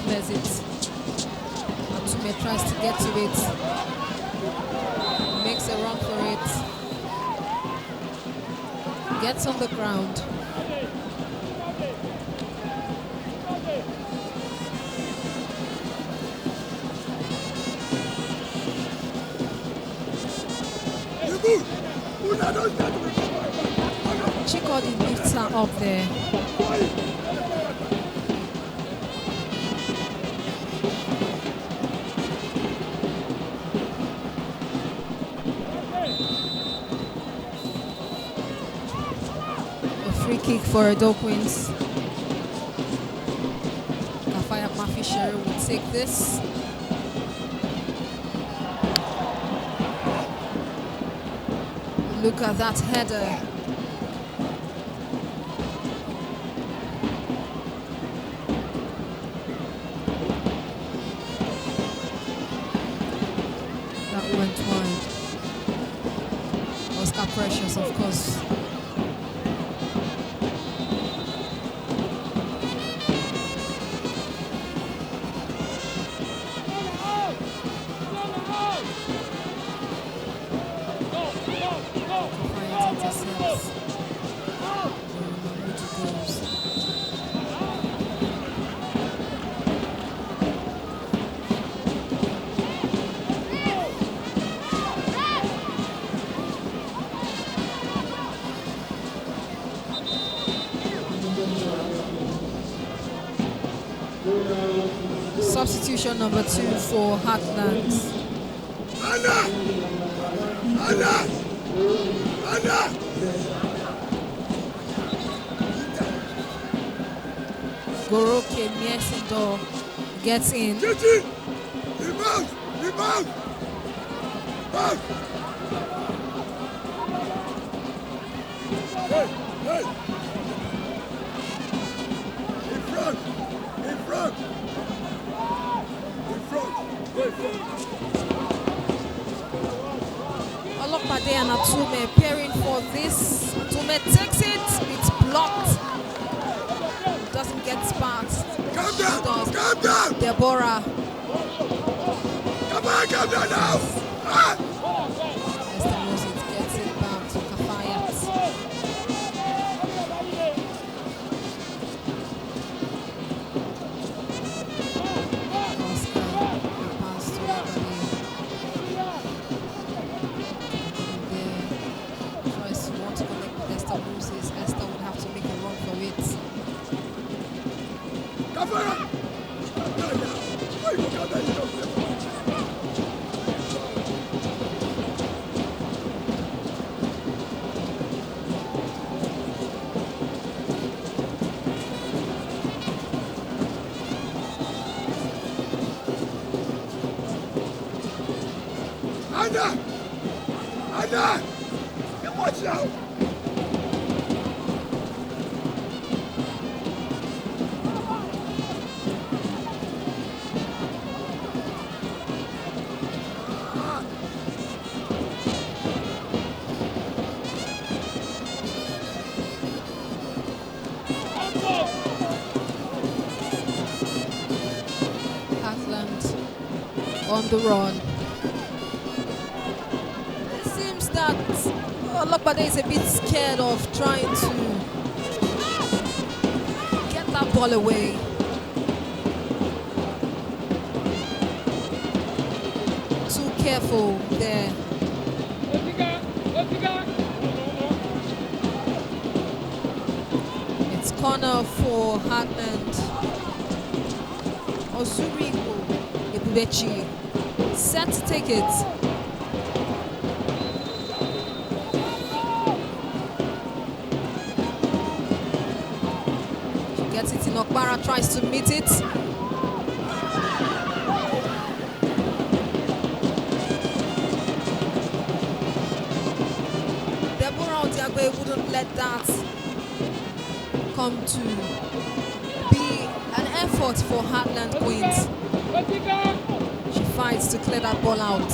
Clears it. Atume tries to get to it. Makes a run for it. Gets on the ground. Chikodi lifts her up there. for Edo Queens. Kafaya Mafisher will take this. Look at that header. That went wide. Oscar Precious, of course. Substitution number 2 for Heartland. Anna! Anna! Anna! Goroke Miesindo gets in. Gigi! Rebound! Rebound! Back! Hey! Hey! In front! In front! Olopade and Atume pairing for this. Atume takes it, it's blocked. Doesn't get past. Calm down! Calm down! Deborah. Come on, calm down now! Ah! Esther Moses gets it back to Kafayat. Esther would have to make a run for it. Anna! Anna! Watch out! Heartland on the run. It seems that Olopade is a bit scared of trying to get that ball away. Too careful there. It's corner for Heartland. Ozuriko Ebubechi set to take it. She gets it in. Okpara tries to meet it. Deborah Odiagbe wouldn't let that come to be an effort for Heartland Queens. She fights to clear that ball out.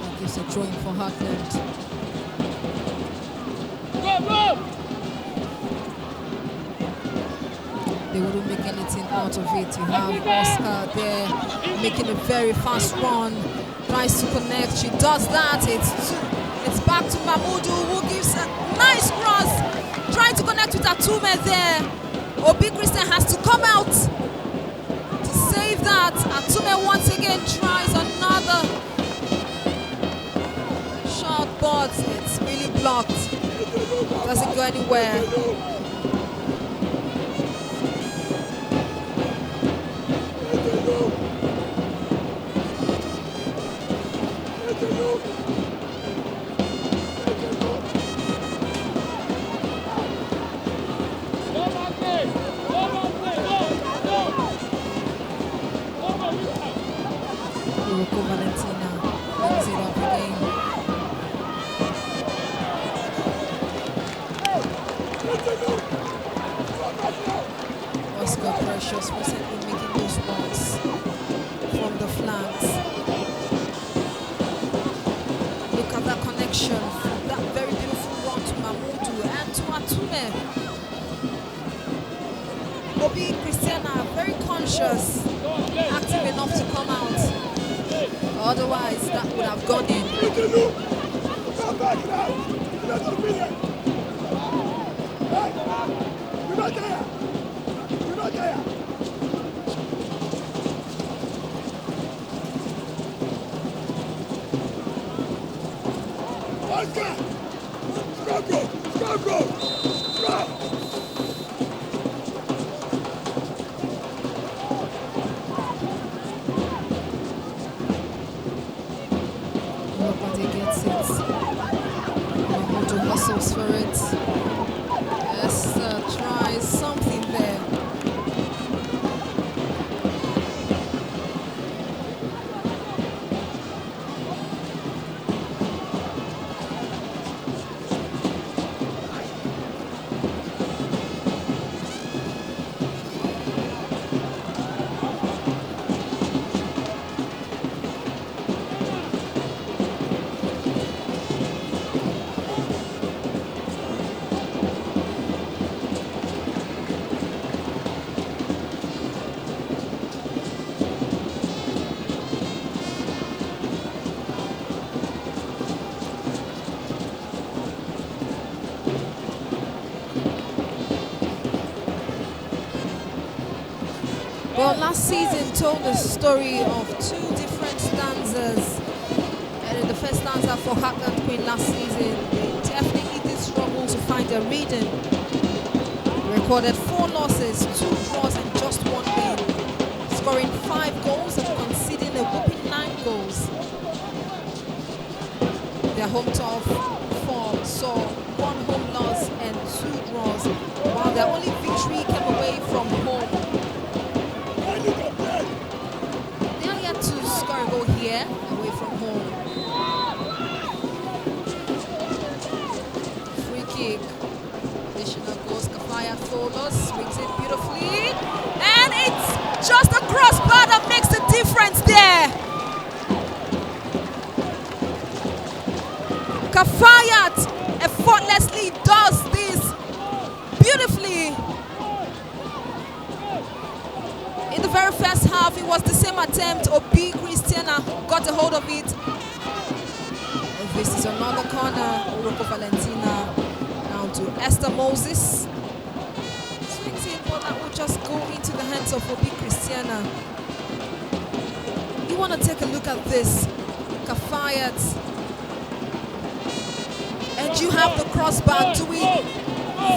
That gives a drawing for Heartland. They wouldn't make anything out of it. You have Oscar there making a very fast run. Tries to connect. She does that. It's back to Mahmoudou, who gives a nice cross. Trying to connect with Atume there. Obi Christian has to come out to save that. Atume once again tries another shot, but it's really blocked. Doesn't go anywhere. Rocco Valentina brings it up again. Oscar Precious recently making those runs from the flanks. Look at that connection from that very beautiful run to Mamudu and to Atume. Obi Christiana very conscious, active enough to come out. Otherwise, that would have gone in. Nobody gets it. Mahmoud hustles for it. Esther tries something there. Well, last season told the story of two different stanzas. And in the first stanza for Heartland Queen last season, they definitely did struggle to find their rhythm. Recorded 4 losses, 2 draws and just 1 win. Scoring 5 goals and conceding a whopping 9 goals. Their home turf form saw 1 home loss and 2 draws, while their only victory came away from home. They are yet to score a goal here, away from home. Free kick. Additional goals. Kafaya Tholos brings it beautifully. And it's just a crossbar that makes the difference there. Kafayat effortlessly does this beautifully. In the very first half, it was the same attempt. Obi Christiana got a hold of it. And this is another corner. Rocco Valentina down to Esther Moses. Swings in, but that will just go into the hands of Obi Christiana. You want to take a look at this. Kafayat. And you have the crossbar doing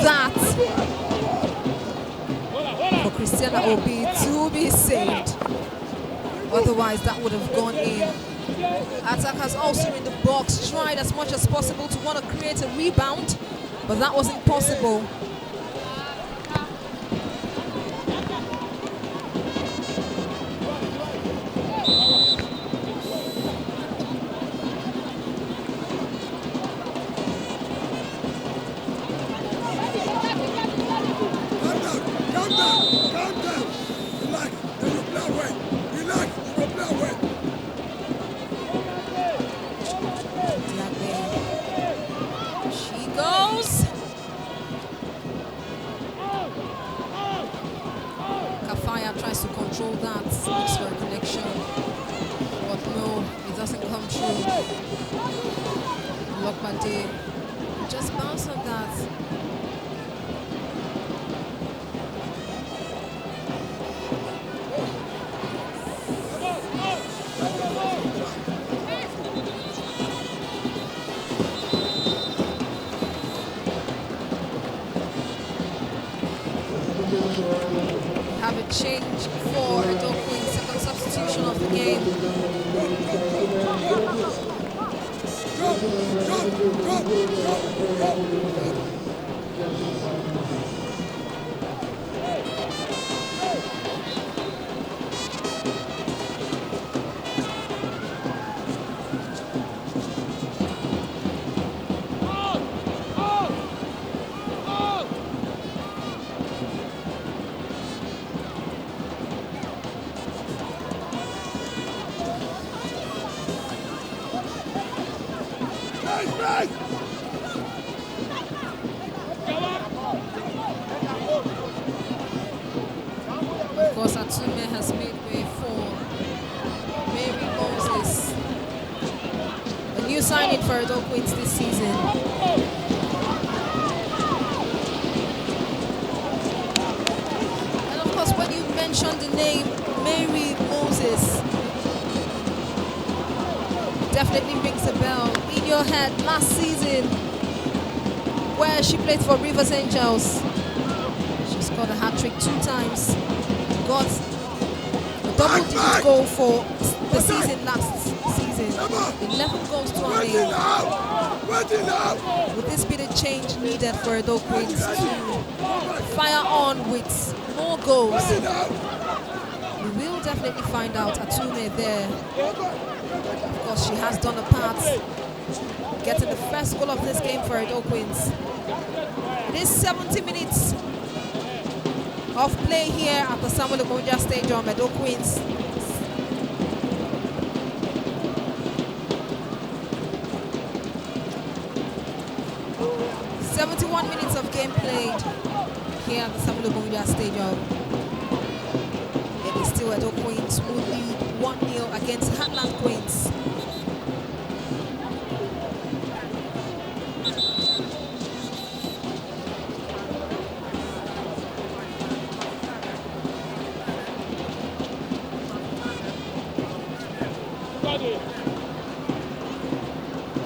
that. For Christiana Obi to be saved. Otherwise, that would have gone in. Attackers also in the box tried as much as possible to want to create a rebound, but that wasn't possible. Tries to control that, looks for a connection, but no, it doesn't come true. Lokmade just bounce on that. Have a change for a dog wing, second substitution of the game. new signing for Edo Queens this season. And of course, when you mention the name Mary Moses, definitely rings a bell in your head. Last season, where she played for Rivers Angels, she scored a hat-trick 2 times, got a double-digit goal for the season last season. 11 goals to her name. Would this be the change needed for Edo Queens to fire on with more goals? We will definitely find out. Atume there. Of course, she has done a part getting the first goal of this game for Edo Queens. It is 70 minutes of play here at the Samuel Ogonja Stadium. Edo Queens 71 minutes of game played here at the Samuel Ogonja Stadium. It is still Edo Queens who lead 1-0 against Heartland Queens.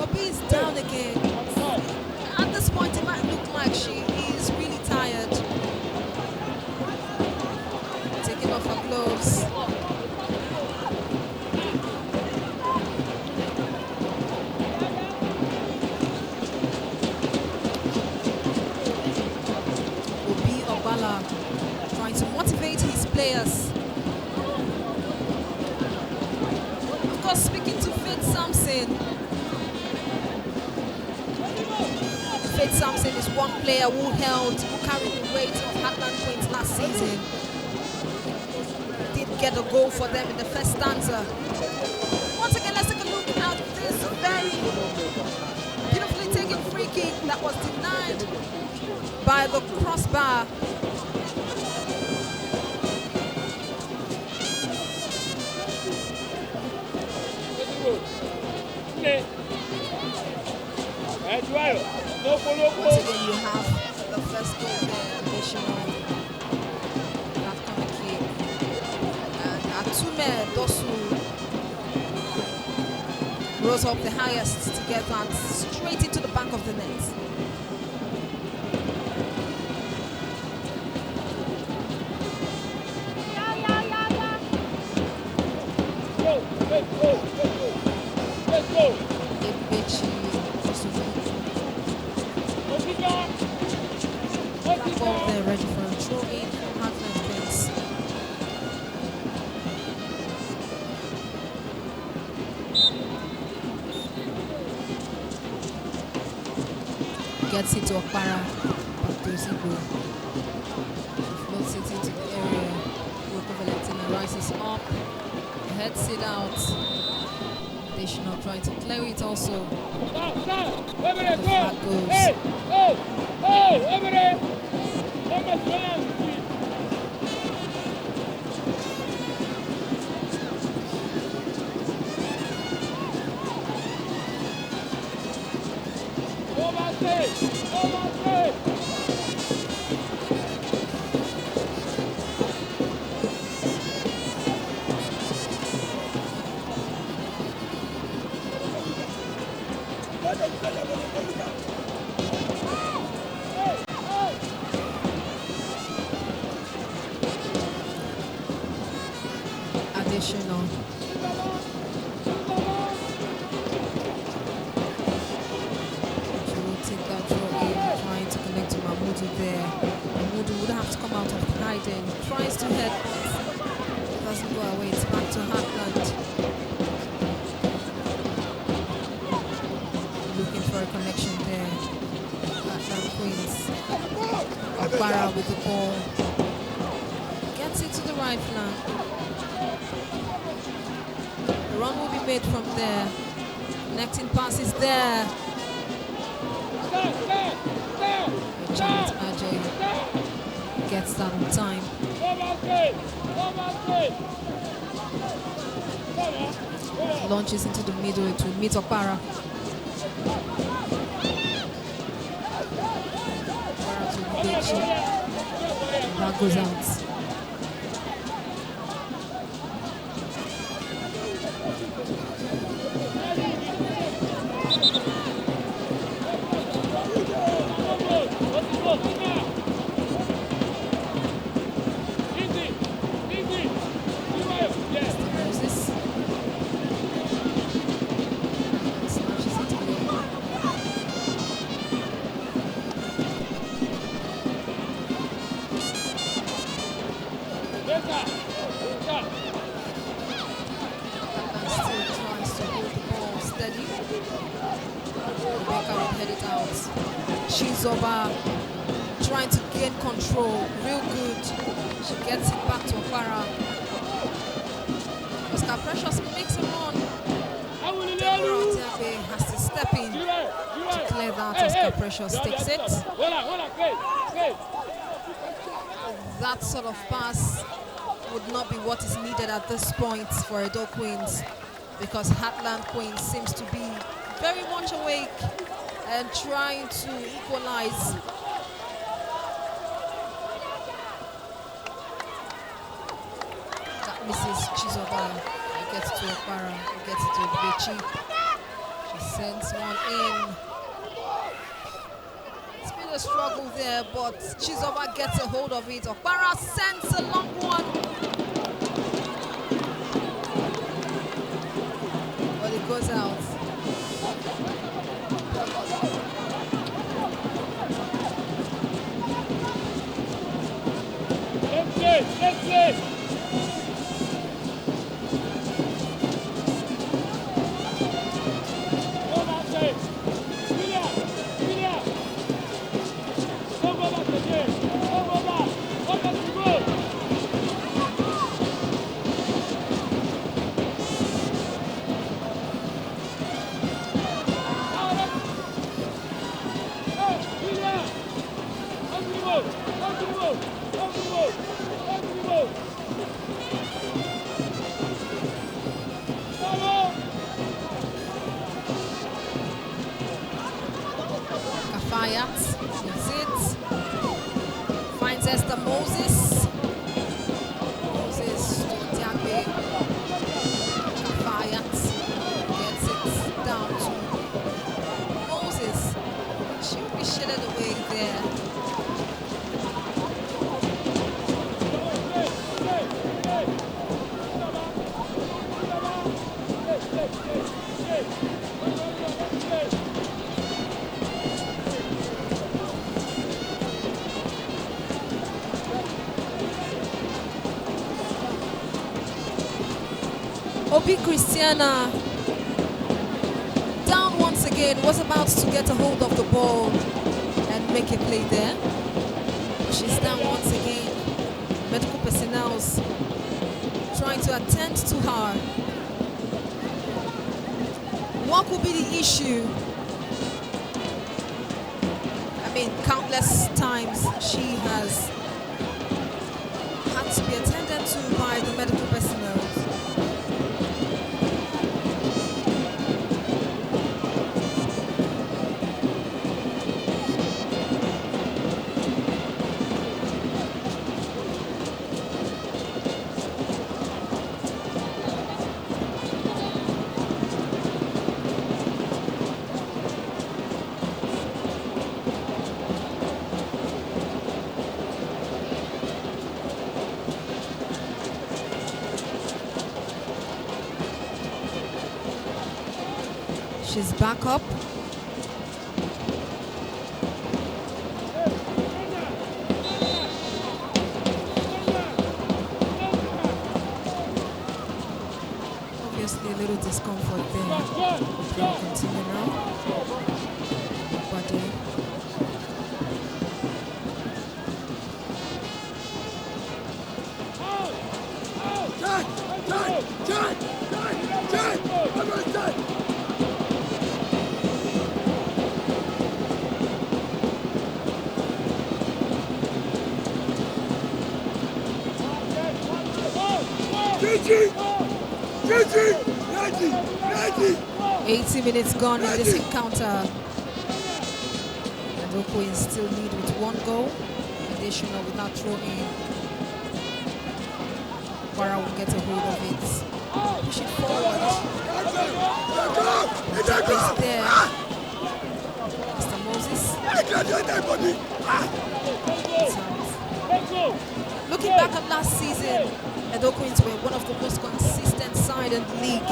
Obi is down again. At this point, it might look like she is really tired. Taking off her gloves. Obi Obala trying to motivate his players. Of course, speaking to Faith Sampson. Faith Sampson is one player who carried the weight of Heartland Queens last season. Did get a goal for them in the first stanza. Once again, let's take a look at this very beautifully taken free kick that was denied by the crossbar. Once again, you have the first goal there, additional that corner kick. And Atume Dosu rose up the highest to get that straight into the back of the net. Ball there ready for a throw in from Heartland Queens. Gets it to Okpara, but Dozibo floats it into the area. Roko Valentina rises up, heads it out. Additional trying to clear it also. The flag goes. Additional. She will take that throw in, trying to connect to Mahmoudou there. Mahmoudou would have to come out of hiding. Tries to head, but doesn't go away. It's back to Heartland. Looking for a connection there. Heartland Queens. Okpara with the ball. Gets it to the right flank. The run will be made from there. Connecting passes there. Giant Ajay gets that on time. Launches into the middle. It will meet Okpara. That goes out. Chizoba trying to gain control, real good. She gets it back to Okpara. Oscar Precious makes a run. Deborah Otiabe has to step in to clear that. Oscar Precious takes it. That sort of pass would not be what is needed at this point for Edo Queens, because Heartland Queens seems to be very much awake and trying to equalize. That misses Chizoba. It gets to Okpara. It gets to Bechi. She sends one in. It's been a struggle there, but Chizoba gets a hold of it. Okpara sends a long one. But it goes out. Let's play. Finds Esther Moses. Moses to Tiagbe. Kafayat gets it down to Moses. She will be shaded away there. Obi Christiana down once again, was about to get a hold of the ball and make a play there. She's down once again. Medical personnel's trying to attend to her. What could be the issue? I mean, countless times she has had to be attended to by the medical personnel. She's back up. Obviously a little discomfort there. We'll continue now. Gigi! Ready. 80 minutes gone in this encounter. And Queens still lead with 1 goal. Additional without throw-in. Bara will get a hold of it. Push it forward. It's there. Mr. Moses. Looking back at last season, Edo Queens were one of the most consistent side in the league.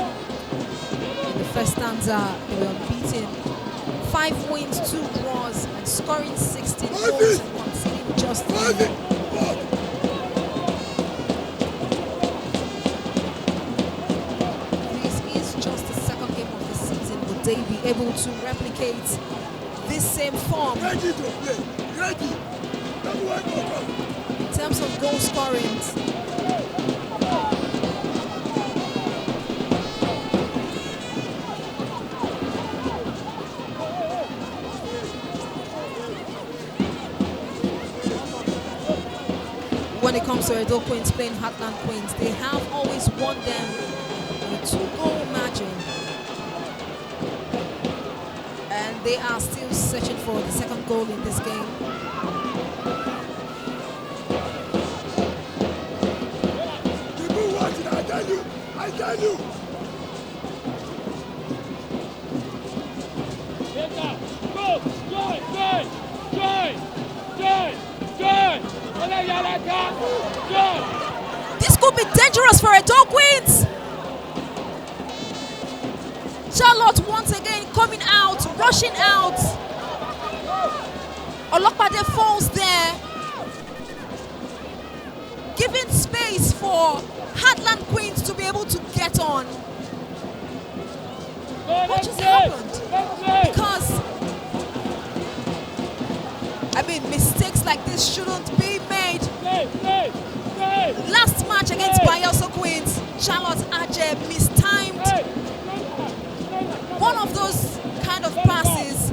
In the first stanza, they were unbeaten. 5 wins, 2 draws, and scoring 16 goals and conceding just 3. This is just the 2nd game of the season. Would they be able to replicate this same form? Ready to play. Ready. In terms of goal scoring, when it comes to Edo Queens playing Heartland Queens, they have always won them with 2-goal margin. And they are still searching for the 2nd goal in this game. I tell you. This could be dangerous for Edo Queens. Charlotte once again coming out, rushing out. Olopade falls there, giving space for Heartland Queens to be able to get on. What just happened? Because, I mean, mistakes like this shouldn't be made. Last match against Bayoso Queens, Charlotte Aje mistimed one of those kind of passes,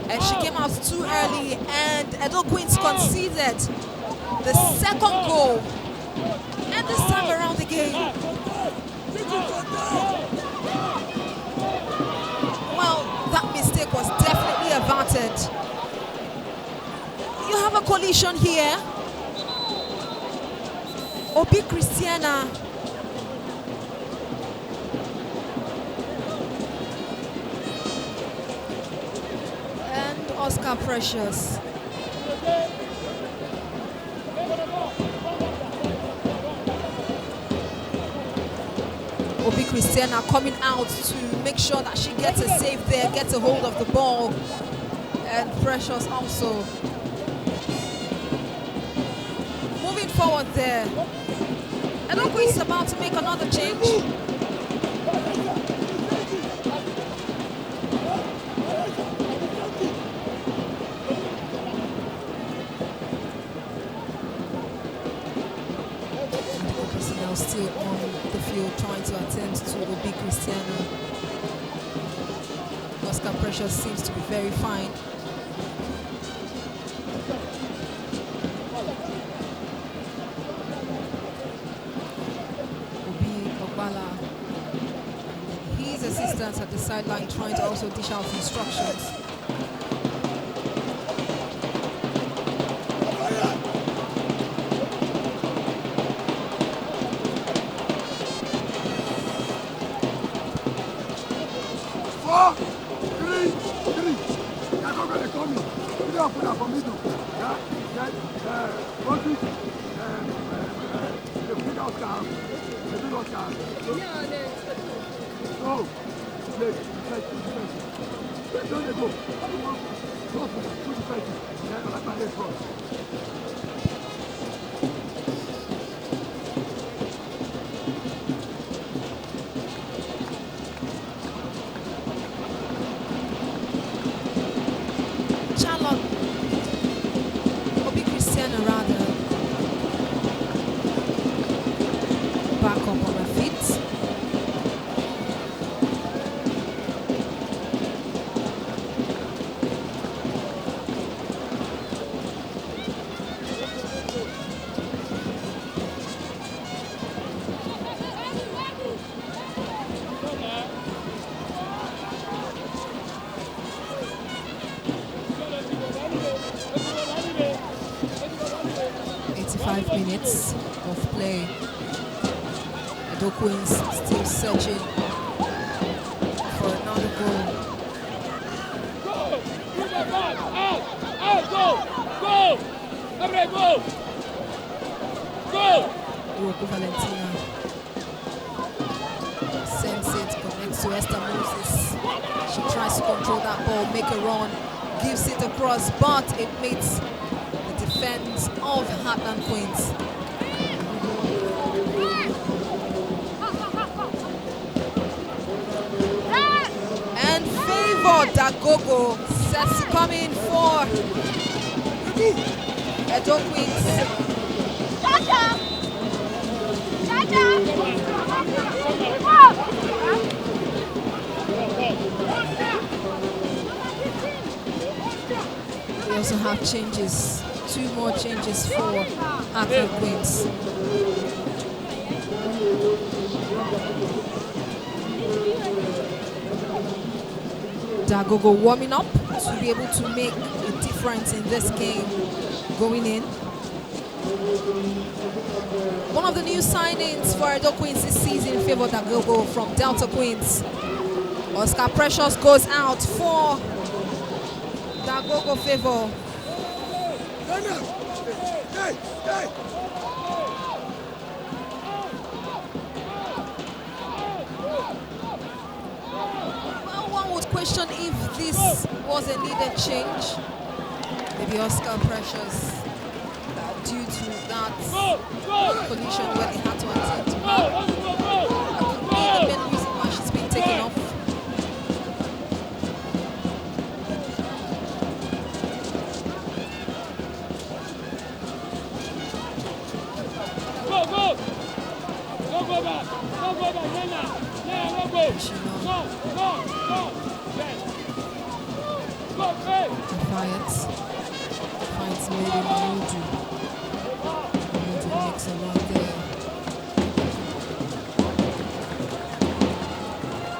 and she came out too early, and Edo Queens conceded the 2nd goal. And this time around the game, well, that mistake was definitely averted. You have a collision here. Obi Christiana. And Oscar Precious. Obi Christiana coming out to make sure that she gets a save there, gets a hold of the ball. And Precious also moving forward there. Edo Queens is about to make another change. Personnel still on the field trying to attend to Obi Christiana. Oscar Precious seems to be very fine. His assistants at the sideline trying to also dish out instructions. Obi Christiana rather back up on her feet. minutes of play. Edo Queens still searching for another goal. Rocco Valentina sends it, connects to Esther Moses. She tries to control that ball, make a run, gives it across, but it meets the defense of Heartland Queens. And Favor Dagogo sets to come in for Edo Queens. We also have changes, 2 more changes for Heartland Queens. Dagogo warming up to be able to make a difference in this game going in. One of the new signings for Edo Queens this season, Favor Dagogo from Delta Queens. Oscar Precious goes out for Dagogo Favor. Well, one would question if this was a needed change. Maybe Oscar Precious, due to that collision where they had to attend to her. That could be the main reason why she's been taken off. Defiance Lady Mamudu. Mamudu makes a run there.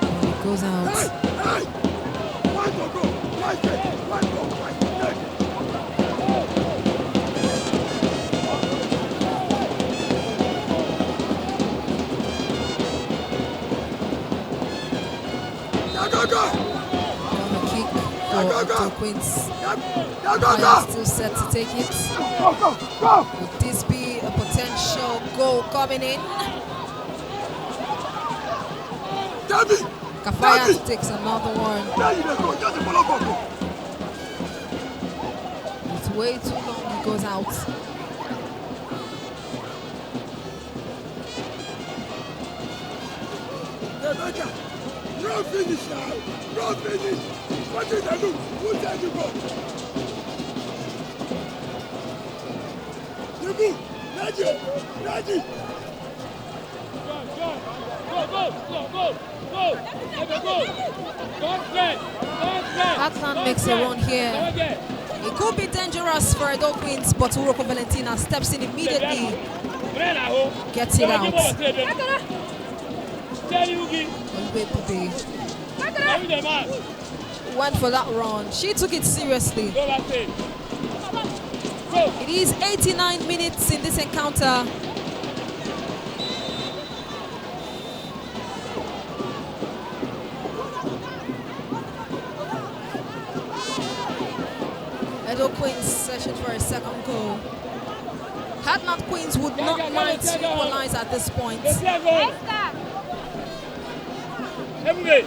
And it goes out. Edo Queens are still set to take it. Would this be a potential goal coming in? Kafaya takes another one. It's way too long, he goes out. No finish now! No finish! What did I do? Who said you go? You move! Reggie! Reggie! Heartland makes a run here. It could be dangerous for Edo Queens, but Rocco Valentina steps in immediately. Gets it out. Went for that run. She took it seriously. It is 89 minutes in this encounter. Edo Queens searching for a second goal. Heartland Queens would not mind to equalize at this point. Everybody,